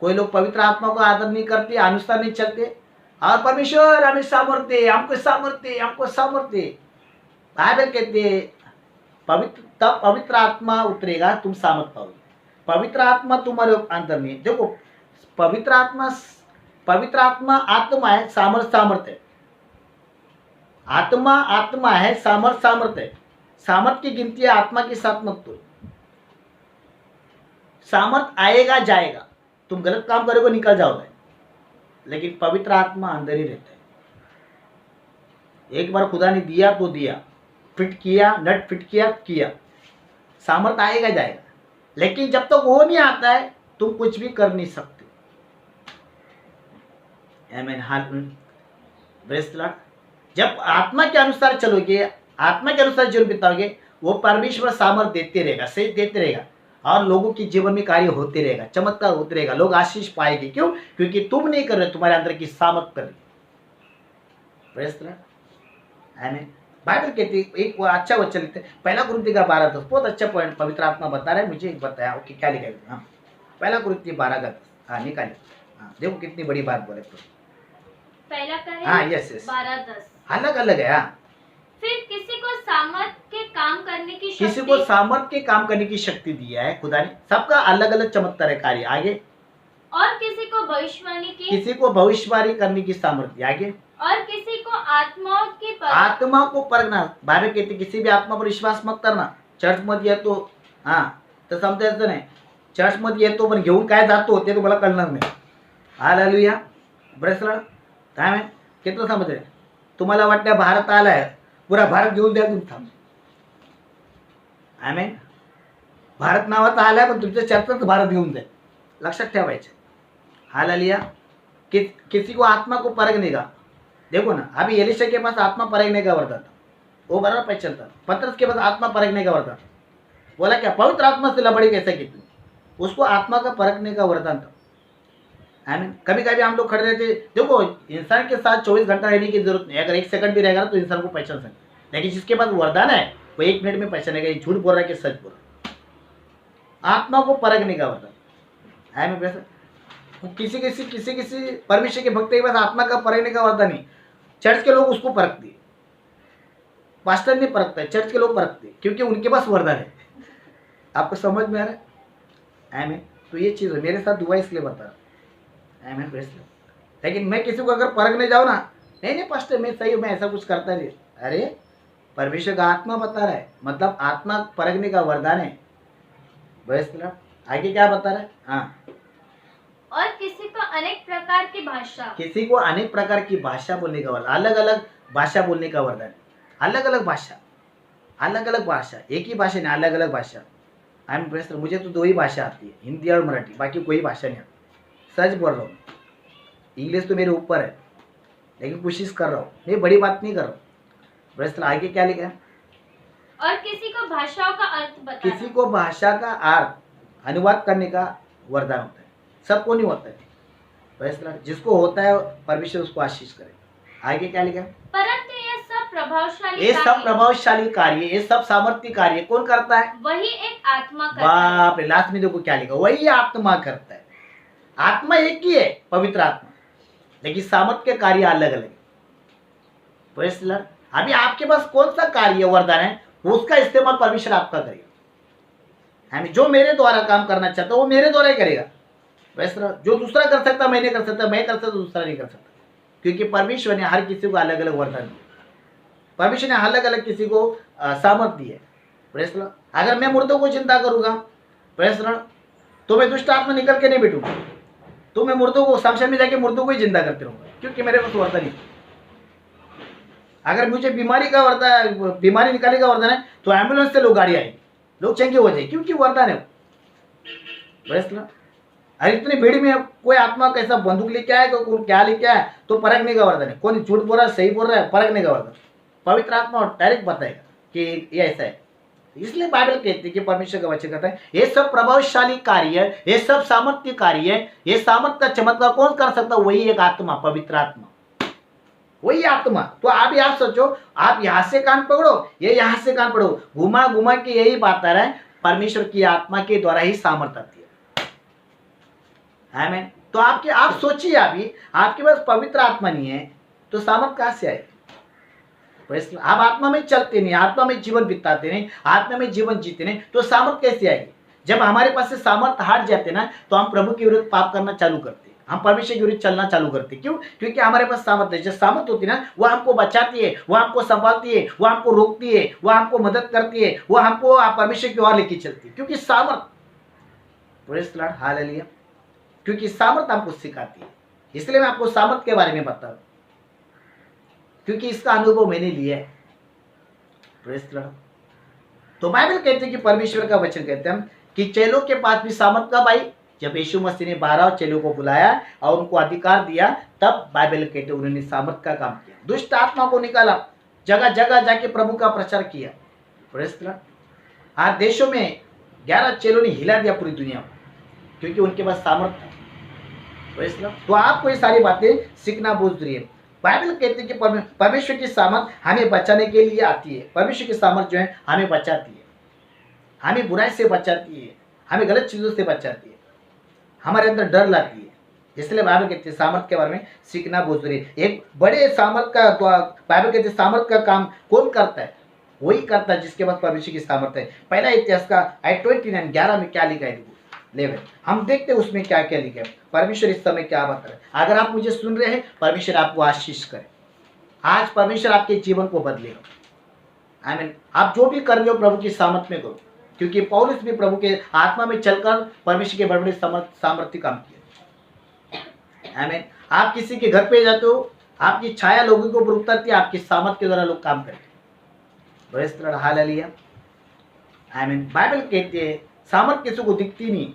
कोई लोग पवित्र आत्मा को आदर नहीं करते, अनुसार नहीं चलते, और परमेश्वर हमें सामर्थ्य, हमको सामर्थ्य, हमको सामर्थ्य। बाइबल कहते हैं तब पवित्र आत्मा उतरेगा, तुम सामर्थ पाओगे। पवित्र आत्मा तुम्हारे अंदर में। देखो पवित्र आत्मा आत्मा है, सामर्थ है। आत्मा है, सामर्थ है। सामर्थ की गिनती है आत्मा के साथ मत तोड़। सामर्थ आएगा जाएगा, तुम गलत काम करोगे निकल जाओगे, लेकिन पवित्र आत्मा अंदर ही रहता है। एक बार खुदा ने दिया तो दिया, फिट किया, नट फिट किया, सामर्थ आएगा जाएगा, लेकिन जब तक वो नहीं आता है तुम कुछ भी कर नहीं सकते। आमीन। हाल जब आत्मा के अनुसार चलोगे, आत्मा के अनुसार जीवन बिताओगे, वो परमेश्वर सामर्थ देते रहेगा, सही देते रहेगा, और लोगों के जीवन में कार्य होते रहेगा, चमत्कार होते रहेगा, लोग आशीष पाएंगे। क्यों? क्योंकि तुम नहीं कर रहे, तुम्हारे अंदर की सामर्थ कर रही। Praise the Lord. आमीन। बाइबल कहती है, एक वो अच्छा वचन लिखते हैं, पहला कुरिन्थियों का 12:10, बहुत अच्छा पॉइंट पवित्र आत्मा बता रहा है, मुझे बताया कि क्या लिखा है। हाँ, पहला कुरिन्थियों 12:10, हाँ निकाले। हाँ देखो कितनी बड़ी बात बोले। पहला का है हाँ यस यस, 12:10। अलग अलग है। हाँ, फिर किसी को सामर्थ के काम करने की किसी शक्ति, को सामर्थ के काम करने की शक्ति दिया है खुदा ने, सबका अलग अलग चमत्कार है कार्य। आगे, और किसी को भविष्यवाणी की, किसी को भविष्यवाणी करने की सामर्थ्य। आगे, और किसी को आत्माओं की आत्मा को परखना। बाइबल कहती है किसी भी आत्मा पर विश्वास मत करना, चर्च मध्ये येतो, हां तर समजायचं नाही, चर्च मध्ये येतो पण घेऊन काय जातो ते तुम्हाला कळणार नाही। Hallelujah, praise the Lord. काय माहित किती समजते, तुम्हाला वाटतं भारत आलाय, पुरा भारत घेऊन द्या तुम्ही, थांब। आमेन। भारत नावाचा आलाय पण तुमच्या चर्चच भारत घेऊन जाईल, लक्षात ठेवायचं। हालेलुया। किसी को आत्मा को परखने का, देखो ना अभी एलिशा के पास आत्मा परखने का वरदान था, वो बराबर पहचानता। पतरस के पास आत्मा परखने का वरदान, बोला क्या पवित्र आत्मा से लबड़ी कैसे की तू, उसको आत्मा का परखने का वरदान था। आमीन। कभी कभी हम लोग खड़े रहते, देखो इंसान के साथ 24 घंटा रहने की जरूरत नहीं, अगर 1 सेकंड भी रहेगा ना तो इंसान को पहचान सकते, लेकिन जिसके पास वरदान है वो 1 मिनट में पहचानेगा ये झूठ बोल रहा है कि सच बोल रहा है। आत्मा को परखने का वरदान। आमीन। किसी किसी किसी किसी परमेश्वर के भक्त के पास आत्मा का परखने का वरदान नहीं, चर्च के लोग उसको परखते हैं, पास्टर नहीं परखता है, चर्च के लोग परखते हैं, क्योंकि उनके पास वरदान है। आपको समझ में आ रहा है? आमीन। तो ये चीज़ है, मेरे साथ दुआ इसलिए बता रहा। आमीन। लेकिन मैं किसी को अगर परखने जाऊँ ना, नहीं पास्टर मैं सही हूँ, मैं ऐसा कुछ करता नहीं, अरे परमेश्वर का आत्मा बता रहा है, मतलब आत्मा परखने का वरदान है। आगे क्या बता रहा है? हाँ, और किसी को अनेक प्रकार की भाषा, किसी को अनेक प्रकार की भाषा बोलने का वरदान, अलग अलग भाषा बोलने का वरदान, अलग अलग भाषा, अलग अलग भाषा, एक ही भाषा नहीं, अलग अलग भाषा। आई एम प्रेस, मुझे तो 2 ही भाषा आती है, हिंदी और मराठी, बाकी कोई भाषा नहीं आती। सच बोल रहा हूँ, इंग्लिश तो मेरे ऊपर है, लेकिन कोशिश कर रहा हूँ, मैं बड़ी बात नहीं कर रहा हूँ। प्रेस, आगे क्या लिखा है? और किसी को भाषाओं का अर्थ बताना, किसी को भाषा का अर्थ अनुवाद करने का वरदान होता है, सबको नहीं होता है। प्रेस, जिसको होता है परमेश्वर उसको आशीष करे। आगे क्या लिखा है? परंतु ये सब प्रभावशाली ये सब प्रभावशाली कार्य, ये सब सामर्थ्य कार्य कौन करता है? वही एक आत्मा करता है। बाप रे, लास्ट में देखो क्या लिखा, वही आत्मा करता है। आत्मा एक ही है, पवित्र आत्मा, लेकिन सामर्थ्य के कार्य अलग अलग है। Praise the Lord. अभी आपके पास कौन सा कार्य वरदान है, उसका इस्तेमाल परमेश्वर आपका करेगा। हमें जो मेरे द्वारा काम करना चाहता है वो मेरे द्वारा ही करेगा। वैसे जो दूसरा कर सकता मैं नहीं कर सकता, मैं कर सकता दूसरा नहीं कर सकता, क्योंकि परमेश्वर ने हर किसी को अलग अलग वरदान दिया, परमेश्वर ने अलग अलग किसी को सामर्थ्य दी है। Praise the Lord. अगर मैं मुर्दों को चिंता करूंगा, प्रेज़ द लॉर्ड, तो मैं दुष्ट आत्मा निकल के नहीं बैठूंगा, तो मैं मुर्दों को शमशान में जाके मुर्दों को ही जिंदा करते रहूंगा, क्योंकि मेरे पास वरदान नहीं। अगर मुझे बीमारी का वरदान, बीमारी निकालने का वरदान है, तो एम्बुलेंस से लोग गाड़ी आएगी, लोग चंगे हो जाए, क्योंकि वरदान है। Praise the Lord. अरे इतनी भीड़ में कोई आत्मा कैसा बंदूक लेके आए, तो क्या लेके आए, तो परखने का वरदान है। कौन झूठ बोल रहा है, सही बोल रहा है, परखने का वरदान। पवित्र आत्मा डायरेक्ट बताएगा कि ये ऐसा है। इसलिए बाइबल कहती है कि परमेश्वर का वचन कहता है ये सब प्रभावशाली कार्य, ये सब सामर्थ्य कार्य, ये सामर्थ्य का चमत्कार कौन कर सकता? वही एक आत्मा, पवित्र आत्मा, वही आत्मा। तो आप सोचो, आप यहाँ से कान पकड़ो, ये यहाँ से कान पकड़ो, घुमा घुमा के यही बात आ रहा है, परमेश्वर की आत्मा के द्वारा ही सामर्थ्य आती है। आमीन। तो आप सोचिए, अभी आपके पास पवित्र आत्मा नहीं है तो सामर्थ कहाँ से आए? आप आत्मा में चलते नहीं, आत्मा में जीवन बिताते नहीं, आत्मा में जीवन जीते नहीं, तो सामर्थ कैसे आएगी? जब हमारे पास से सामर्थ हट जाते ना, तो हम प्रभु के विरुद्ध पाप करना चालू करते, हम परमेश्वर के विरुद्ध चलना चालू करते। क्यों? क्योंकि हमारे पास सामर्थ है। जब सामर्थ होती ना, वो हमको बचाती है, वो हमको संभालती है, वो हमको रोकती है, वो हमको मदद करती है, वो हमको परमेश्वर की ओर लेके चलती है, क्योंकि सामर्थ। Praise the Lord, hallelujah. क्योंकि सामर्थ हमको सिखाती है, इसलिए मैं आपको सामर्थ के बारे में बता रहा हूं, क्योंकि इसका अनुभव मैंने लिया है। Praise the Lord. तो बाइबल कहते हैं कि परमेश्वर का वचन कहते हैं कि चेलों के पास भी सामर्थ कब आई? जब यीशु मसीह ने 12 चेलों को बुलाया और उनको अधिकार दिया, तब बाइबल कहते हैं उन्होंने सामर्थ का काम किया, दुष्ट आत्मा को निकाला। जगह जगह जाके प्रभु का प्रचार किया। Praise the Lord. आज देशों में 11 चेलों ने हिला दिया पूरी दुनिया को, क्योंकि उनके पास सामर्थ्य था। Praise the Lord. तो आपको ये सारी बातें सीखना बहुत जरूरी है। बाइबल कहती है कि परमेश्वर की सामर्थ हमें बचाने के लिए आती है। परमेश्वर की सामर्थ जो है हमें बचाती है, हमें बुराई से बचाती है, हमें गलत चीज़ों से बचाती है, हमारे अंदर डर लाती है। इसलिए बाइबल कहती है सामर्थ के बारे में सीखना बहुत जरूरी है। एक बड़े सामर्थ का बाइबल कहती है सामर्थ का काम कौन करता है? वही करता है जिसके पास परमेश्वर की सामर्थ है। पहला इतिहास का 29:11 में क्या लिखा है लेवे, हम देखते हैं उसमें क्या क्या लिखा है। परमेश्वर इस समय क्या बता रहे हैं। अगर आप मुझे सुन रहे हैं, परमेश्वर आपको आशीष करे। आज परमेश्वर आपके जीवन को बदलेगा। आमीन। आप जो भी कर रहे हो प्रभु की सामर्थ में करो, क्योंकि पौलुस भी प्रभु के आत्मा में चलकर परमेश्वर के बड़े बड़े सामर्थ्य काम किए। आमीन। आप किसी के घर पे जाते हो, आपकी छाया लोगों के ऊपर उतरती है, आपकी सामर्थ के द्वारा लोग काम करते हैं। Praise the Lord, hallelujah. आमीन। बाइबल कहती है सामर्थ किसी को दिखती नहीं,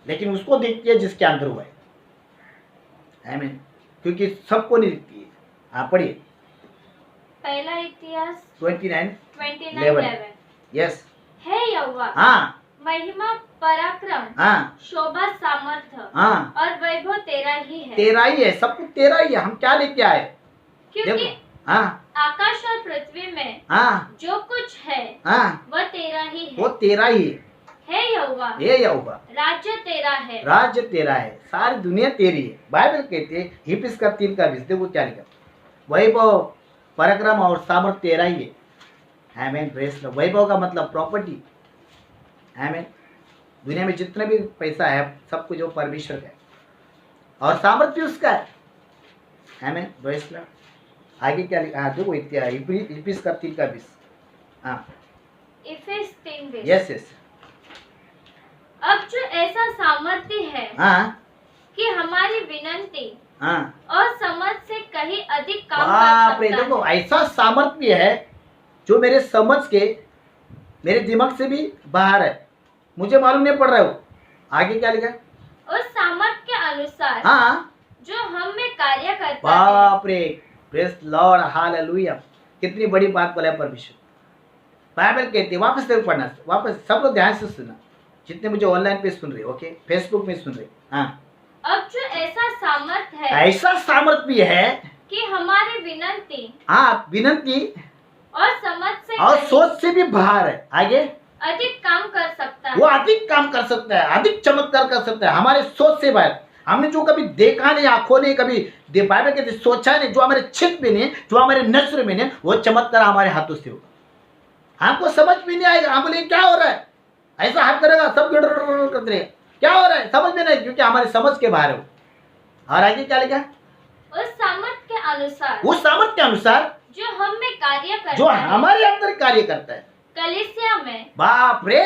लेकिन उसको दिखती है जिसके अंदर हुआ है। आमीन। क्योंकि सबको नहीं दिखती है। आप पढ़िए पहला इतिहास 29:11। यस। हे यहोवा, हाँ महिमा, पराक्रम, हाँ शोभा, सामर्थ्य हाँ, और वैभव तेरा ही है। तेरा ही है, सब कुछ तेरा ही है। हम क्या लेके आए? क्योंकि देखो, हाँ आकाश और पृथ्वी में हाँ जो कुछ है हाँ, वह तेरा ही है। वो तेरा ही है। हे यहोवा, ये यहोवा, राज्य तेरा है। राज्य तेरा है, सारी दुनिया तेरी है। बाइबल कहते हैं हिब्रू 3:20, देखो क्या लिखा, वैभव, पराक्रम और सामर्थ तेरा ही है। आमीन। Praise the Lord. वैभव का मतलब प्रॉपर्टी। आमीन। दुनिया में जितना भी पैसा है सब कुछ वो परमेश्वर का है, और सामर्थ भी उसका है। आमीन। Praise the Lord. आगे क्या लिखा? देखो हिब्रू 3:20। हाँ, इफिस 3:20। Yes yes. अब जो ऐसा सामर्थ्य है हाँ कि हमारी विनती हाँ, और समझ से कहीं अधिक काम बाप कर रे, सकता देखो है। ऐसा सामर्थ भी है जो मेरे समझ के, मेरे दिमाग से भी बाहर है, मुझे मालूम नहीं पड़ रहा है वो। आगे क्या लिखा है? उस सामर्थ के अनुसार हाँ, जो हम में कार्य करता है। बाप रे, प्रेज़ लॉर्ड, हालेलुया। कितनी बड़ी बात बोला है परमेश्वर। बाइबल कहती है, वापस से पढ़ना, वापस सब लोग ध्यान से सुनना, जितने मुझे ऑनलाइन पे सुन रहे, ओके, फेसबुक में सुन रहे। हाँ, अब जो ऐसा सामर्थ है ऐसा सामर्थ भी है कि हमारी विनती हाँ, विनती और समझ से और कहीं सोच से भी बाहर है। आगे अधिक काम कर सकता वो है। अधिक काम कर सकता है, अधिक चमत्कार कर सकता है हमारे सोच से बाहर। हमने जो कभी देखा नहीं, आंखों ने कभी बाइबल कहते सोचा नहीं, जो हमारे चित्त में नहीं, जो हमारे नजर में नहीं, वो चमत्कार हमारे हाथों से होगा। हमको समझ भी नहीं आएगा, हम बोले क्या हो रहा है, ऐसा हाथ करेगा सब करते रहेगा, क्या हो रहा है समझ में नहीं, क्योंकि हमारे समझ के बाहर है वो। और आगे क्या लिखा? उस सामर्थ के अनुसार उस सामर्थ के अनुसार जो हम में कार्य करता जो है, हमारे अंदर कार्य करता है। कलीसिया में बाप रे,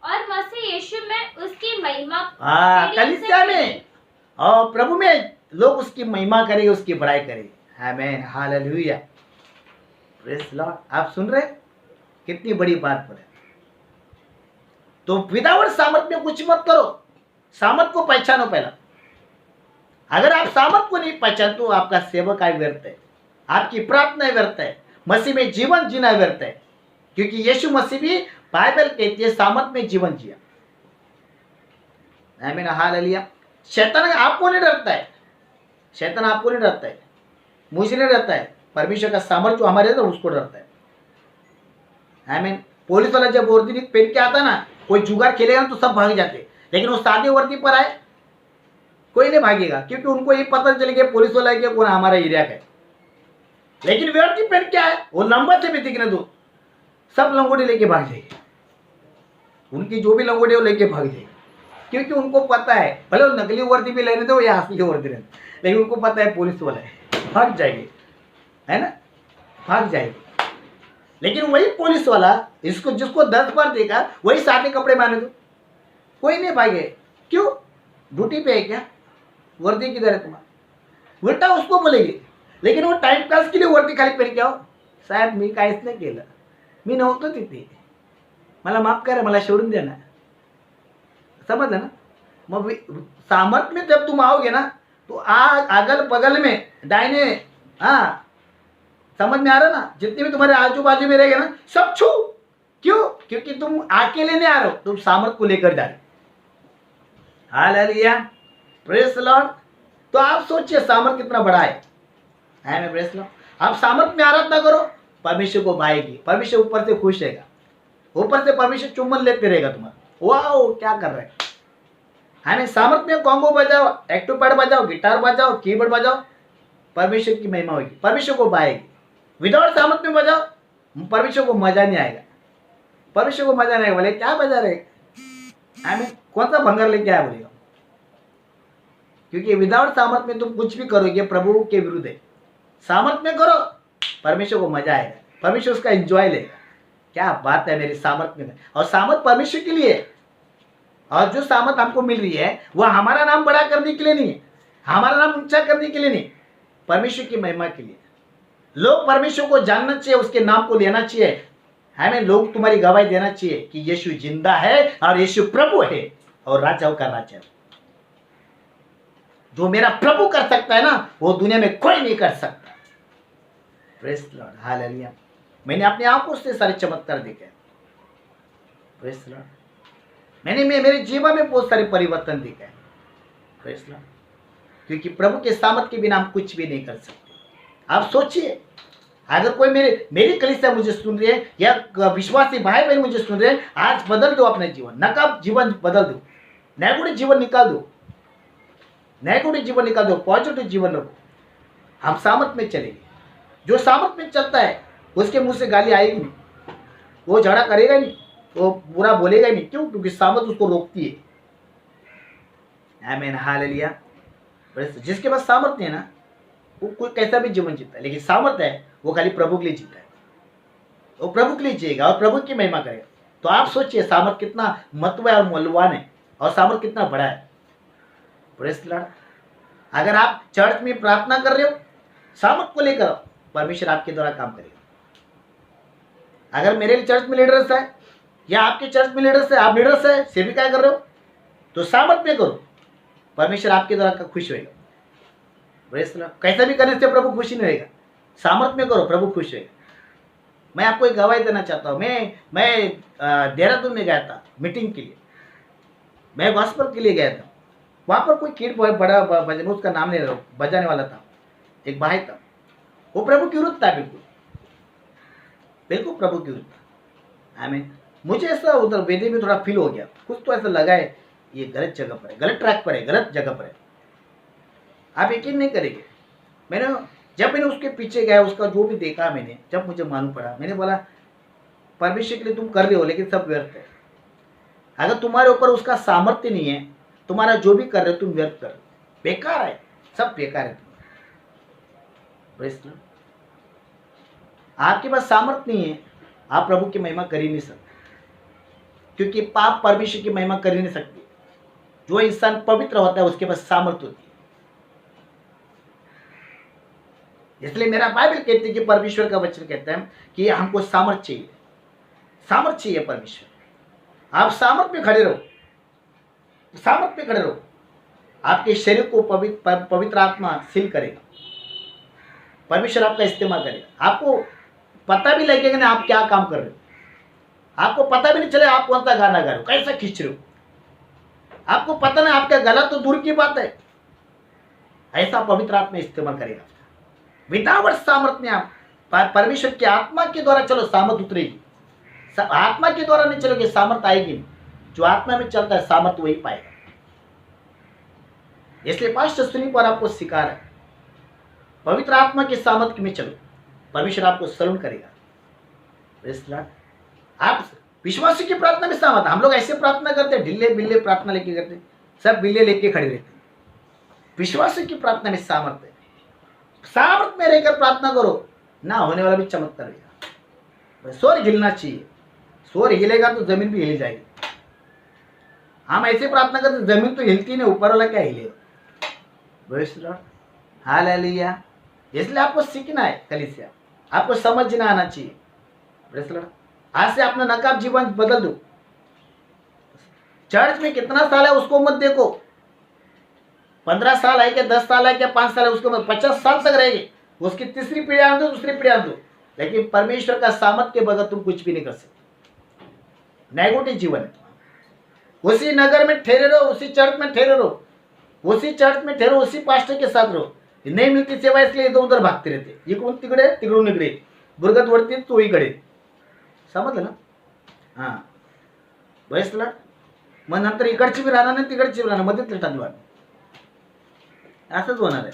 और मसीह यीशु में उसकी महिमा हाँ, पीढ़ी से कलीसिया पीढ़ी। में और प्रभु में लोग उसकी महिमा करेंगे, उसकी बड़ाई करेंगे। आमीन, हालेलुया, प्रेज़ लॉर्ड। आप सुन रहे कितनी बड़ी बात बोले। तो विदाउट सामर्थ में कुछ मत करो, सामर्थ को पहचानो पहला। अगर आप सामर्थ को नहीं पहचानते तो आपका सेवक का व्यर्थ है, आपकी प्रार्थना व्यर्थ है, मसीह में जीवन जीना व्यर्थ है, क्योंकि यीशु मसीह भी बाइबल कहती है सामर्थ में जीवन जिया। आमीन, हालेलुया। शैतान आपको नहीं डरता है, शैतान आपको नहीं डरता है, मुझे नहीं डरता है, परमेश्वर का सामर्थ जो हमारे अंदर उसको डरता है। आमीन। पुलिस वाला जब वर्दी पहन के आता ना, कोई जुगाड़ खेलेगा तो सब भाग जाते, लेकिन वो सादे वर्दी पर आए कोई नहीं भागेगा, क्योंकि उनको ये पता चल गया पुलिस वाला है कि कौन हमारा एरिया का है। लेकिन वर्दी पहन के आए, वो लंबा से भी दिखने दो, सब लंगोटी लेके भाग जाएगी, उनकी जो भी लंगोटी वो लेके भाग जाएगी, क्योंकि उनको पता है भले वो नकली वर्दी भी लेने दो या असली वर्दी लेने, लेकिन उनको पता है पुलिस वाला है, भाग जाएंगे, है ना, भाग जाएंगे। लेकिन वही पुलिस वाला इसको जिसको 10 बार देखा वही सादे कपड़े पहने दो, कोई नहीं भागे। क्यों? ड्यूटी पे है क्या, वर्दी किधर है तुम्हारा, उल्टा उसको बोलेंगे। लेकिन वो टाइम पास के लिए वर्दी खाली पहन के आओ, साहेब मी काहीच नाही केलं, मी नव्हतो तिथे, मला माफ करा, मला सोडून द्या ना, समझलं ना। मग सामर्थ में जब तुम आओगे ना, तो अगल बगल में दाहिने, हाँ, समझ में आ रहा ना? जितने भी तुम्हारे आजू बाजू में रहेंगे ना, सब छू। क्यों? क्योंकि तुम अकेले नहीं आ रहे हो, तुम सामर्थ को लेकर जा रहे हो। Hallelujah, praise the Lord. तो आप सोचिए सामर्थ कितना बड़ा है मैं प्रेज द लॉर्ड। आप सामर्थ में आराधना करो, परमेश्वर को भाएगी, परमेश्वर ऊपर से खुश रहेगा, ऊपर से परमेश्वर चुम्बन लेते रहेगा तुम्हारा। वाओ, क्या कर रहे हैं? हमें सामर्थ में कॉन्गो बजाओ, एक्टिव पैड बजाओ, गिटार बजाओ, कीबोर्ड बजाओ, परमेश्वर की महिमा होगी, परमेश्वर को भाएगी। विदाउट सामर्थ में बजाओ, परमेश्वर को मजा नहीं आएगा, परमेश्वर को मजा नहीं आएगा। बोले क्या बजा रहे हमें, कौन सा भंगर लेके आया बोलेगा? क्योंकि विदाउट सामर्थ में तुम कुछ भी करोगे प्रभु के विरुद्ध है। सामर्थ में करो, परमेश्वर को मजा आएगा, परमेश्वर उसका एंजॉय लेगा। क्या बात है मेरी सामर्थ में। और सामर्थ परमेश्वर के लिए है। और जो सामर्थ हमको मिल रही है वह हमारा नाम बड़ा करने के लिए नहीं है, हमारा नाम ऊंचा करने के लिए नहीं, परमेश्वर की महिमा के लिए। लोग परमेश्वर को जानना चाहिए, उसके नाम को लेना चाहिए। हमें लोग तुम्हारी गवाही देना चाहिए कि यीशु जिंदा है और यीशु प्रभु है और राजाओं का राजा। जो मेरा प्रभु कर सकता है ना, वो दुनिया में कोई नहीं कर सकता। Praise the Lord, hallelujah. मैंने अपनी आंखों से सारे चमत्कार देखे। Praise the Lord. मैंने मेरे जीवन में बहुत सारे परिवर्तन देखे। Praise the Lord. क्योंकि प्रभु के सामर्थ के बिना हम कुछ भी नहीं कर सकते। आप सोचिए, अगर कोई मेरी कलीसिया मुझे सुन रही है या विश्वासी भाई बहन मुझे सुन रहे हैं, आज बदल दो अपने जीवन, नकाब जीवन बदल दो, नेगेटिव जीवन निकाल दो, नेगेटिव जीवन निकाल दो, पॉजिटिव जीवन रखो। हम सामर्थ में चलेंगे। जो सामर्थ में चलता है उसके मुंह से गाली आएगी नहीं, वो झगड़ा करेगा नहीं, वो बुरा बोलेगा नहीं। क्यों? क्योंकि सामर्थ उसको रोकती है। आमीन, हालेलुया। जिसके पास सामर्थ है ना, वो कोई कैसा भी जीवन जीता है, लेकिन सामर्थ है वो खाली प्रभु के लिए जीता है, वो प्रभु के लिए जिएगा और प्रभु की महिमा करेगा। तो आप सोचिए सामर्थ कितना महत्व है और मूल्यवान है, और सामर्थ कितना बड़ा है। Praise the Lord. अगर आप चर्च में प्रार्थना कर रहे हो, सामर्थ को लेकर, परमेश्वर आपके द्वारा काम करेगा। अगर मेरे चर्च में लीडर्स है या आपके चर्च में लीडर्स है, आप लीडर्स है, सेविका कर रहे हो, तो सामर्थ में करो, परमेश्वर आपके द्वारा खुश होगा। Praise the Lord. कैसा भी करने से प्रभु खुशी नहीं होगा, सामर्थ में करो, प्रभु खुश होगा। मैं आपको एक गवाही देना चाहता हूँ। मैं देहरादून में गया था मीटिंग के लिए, मैं गॉस्पेल के लिए गया था। वहाँ पर कोई कीट बड़ा भजन, उसका नाम नहीं बजाने वाला था, एक भाई था, वो प्रभु की विरुद्ध था, बिल्कुल बिल्कुल प्रभु की विरुद्ध था। आमीन। मुझे ऐसा उधर वेदी में थोड़ा फील हो गया, कुछ तो ऐसा लगा है ये गलत जगह पर है, गलत ट्रैक पर है, गलत जगह पर है। आप यकीन नहीं करेंगे, जब मैंने उसके पीछे गया, उसका जो भी देखा मैंने, जब मुझे मालूम पड़ा, मैंने बोला परमेश्वर के लिए तुम कर रहे हो लेकिन सब व्यर्थ है। अगर तुम्हारे ऊपर उसका सामर्थ्य नहीं है, तुम्हारा जो भी कर रहे हो तुम व्यर्थ कर रहे हो, बेकार है, सब बेकार है। आपके पास सामर्थ्य नहीं है, आप प्रभु की महिमा कर ही नहीं सकते, क्योंकि पाप परमेश्वर की महिमा कर ही नहीं सकती। जो इंसान पवित्र होता है उसके पास सामर्थ्य होती है। इसलिए मेरा बाइबल कहती है कि परमेश्वर का वचन कहता है कि हमको सामर्थ चाहिए, सामर्थ चाहिए परमेश्वर। आप सामर्थ में खड़े रहो, सामर्थ में खड़े रहो। आपके शरीर को पवित्र आत्मा सील करेगा, परमेश्वर आपका इस्तेमाल करेगा। आपको पता भी लगेगा ना आप क्या काम कर रहे हो, आपको पता भी नहीं चले आप कौन सा गाना गा रहे हो, कैसा खींच रहे हो, आपको पता नहीं, आपका गला तो दूर की बात है। ऐसा पवित्र आत्मा इस्तेमाल करेगा। विदाउट सामर्थ में आप परमेश्वर की आत्मा के द्वारा चलो, सामर्थ उतरेगी। आत्मा के द्वारा नहीं चलोगे, सामर्थ आएगी नहीं। जो आत्मा में चलता है सामर्थ वही पाएगा। इसलिए पास्टर सुनी पर आपको सिखा रहा है, पवित्र आत्मा के सामर्थ में चलो, परमेश्वर आपको सलून करेगा। आप विश्वासी की प्रार्थना में सामर्थ। हम लोग ऐसे प्रार्थना करते हैं, ढिल्ले बिल्ले प्रार्थना लेके करते, सब बिल्ले लेके खड़े रहते हैं। विश्वासी की प्रार्थना में सामर्थ है। सामर्थ में रहकर प्रार्थना करो, ना होने वाला भी चमत्कार रहेगा। स्वर हिलना चाहिए, स्वर हिलेगा तो जमीन भी हिल जाएगी। हम ऐसे प्रार्थना करते जमीन तो हिलती नहीं, ऊपर वाला क्या हिलेगा। हालेलुया। इसलिए आपको सीखना है कलीसिया, आपको समझना आना चाहिए। आज से अपना नकाब जीवन बदल दो। चर्च में कितना साल है उसको मत देखो, 15 साल है क्या, 10 साल है क्या, 5 साल है, उसको मत, 50 साल तक रहेंगे उसकी तीसरी पीढ़ी आने दो, दूसरी पीढ़ी आने दो, लेकिन परमेश्वर का सामर्थ्य के बगैर तुम कुछ भी नहीं कर सकते। नेगेटिव जीवन है। उसी नगर में ठहरे रहो, उसी चर्च में ठहरे रहो, उसी चर्च में ठहरो, उसी पास्टर के साथ रहो। नहीं मिलती सेवा इसलिए इधर उधर भागते रहते, इकडून तिकडे तिकडून इकडे, बुरगत वरती तो इकडे, समजलं ना? हां, बसला मग नंतर इकडची बी राहणार नाही, तिकडची बी राहणार, मध्येच टाकलं, असंच होणार आहे।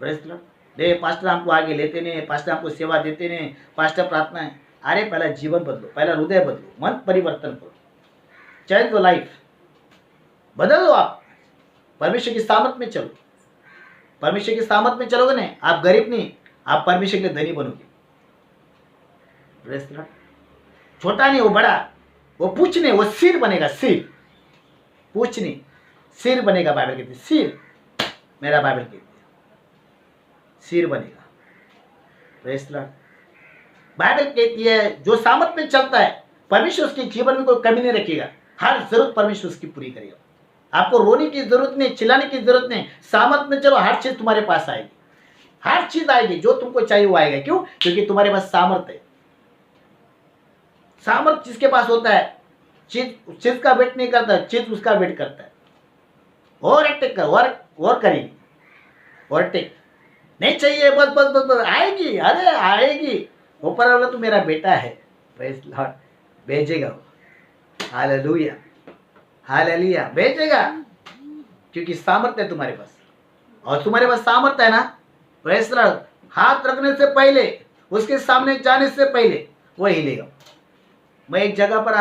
बसला दे पास्टर हमको आगे लेते नहीं, पास्टर हमको सेवा देते नहीं, पास्टर प्रार्थना है। अरे पहला जीवन बदलो, पहला हृदय बदलो, मन परिवर्तन करो, चेंज द लाइफ, बदल लो आप, परमेश्वर की सामर्थ में चलो। परमेश्वर की सामर्थ में चलोगे नहीं, आप गरीब नहीं, आप परमेश्वर के धनी बनोगे। छोटा नहीं, वो बड़ा, वो पूछ नहीं, वो सिर बनेगा, सिर, पूछ नहीं, सिर बनेगा। बाइबल कहती है सिर, मेरा बाइबल कहती है सिर बनेगा। बाइबल कहती है जो सामर्थ में चलता है परमेश्वर उसके जीवन में कोई कमी नहीं रखेगा, हर जरूरत परमेश्वर उसकी पूरी करेगा। आपको रोने की जरूरत नहीं, चिल्लाने की जरूरत नहीं, सामर्थ में चलो, हर चीज तुम्हारे पास आएगी, हर चीज आएगी, जो तुमको चाहिए वो आएगा। क्यों? क्योंकि तुम्हारे पास सामर्थ है। सामर्थ जिसके पास होता है, चीज का वेट नहीं करता, चीज उसका वेट करता है। और अटैक कर, और करेगी, और अटैक नहीं चाहिए, बस बस बस बस, आएगी, अरे आएगी। ऊपर वाला तो मेरा बेटा है, प्रेज़ लॉर्ड, भेजेगा वो, हालेलुया, हालेलुया, भेजेगा, क्योंकि सामर्थ्य है तुम्हारे पास। और तुम्हारे पास सामर्थ्य है ना, प्रेज़ लॉर्ड, हाथ रखने से पहले, उसके सामने जाने से पहले वो हिलेगा। मैं एक जगह पर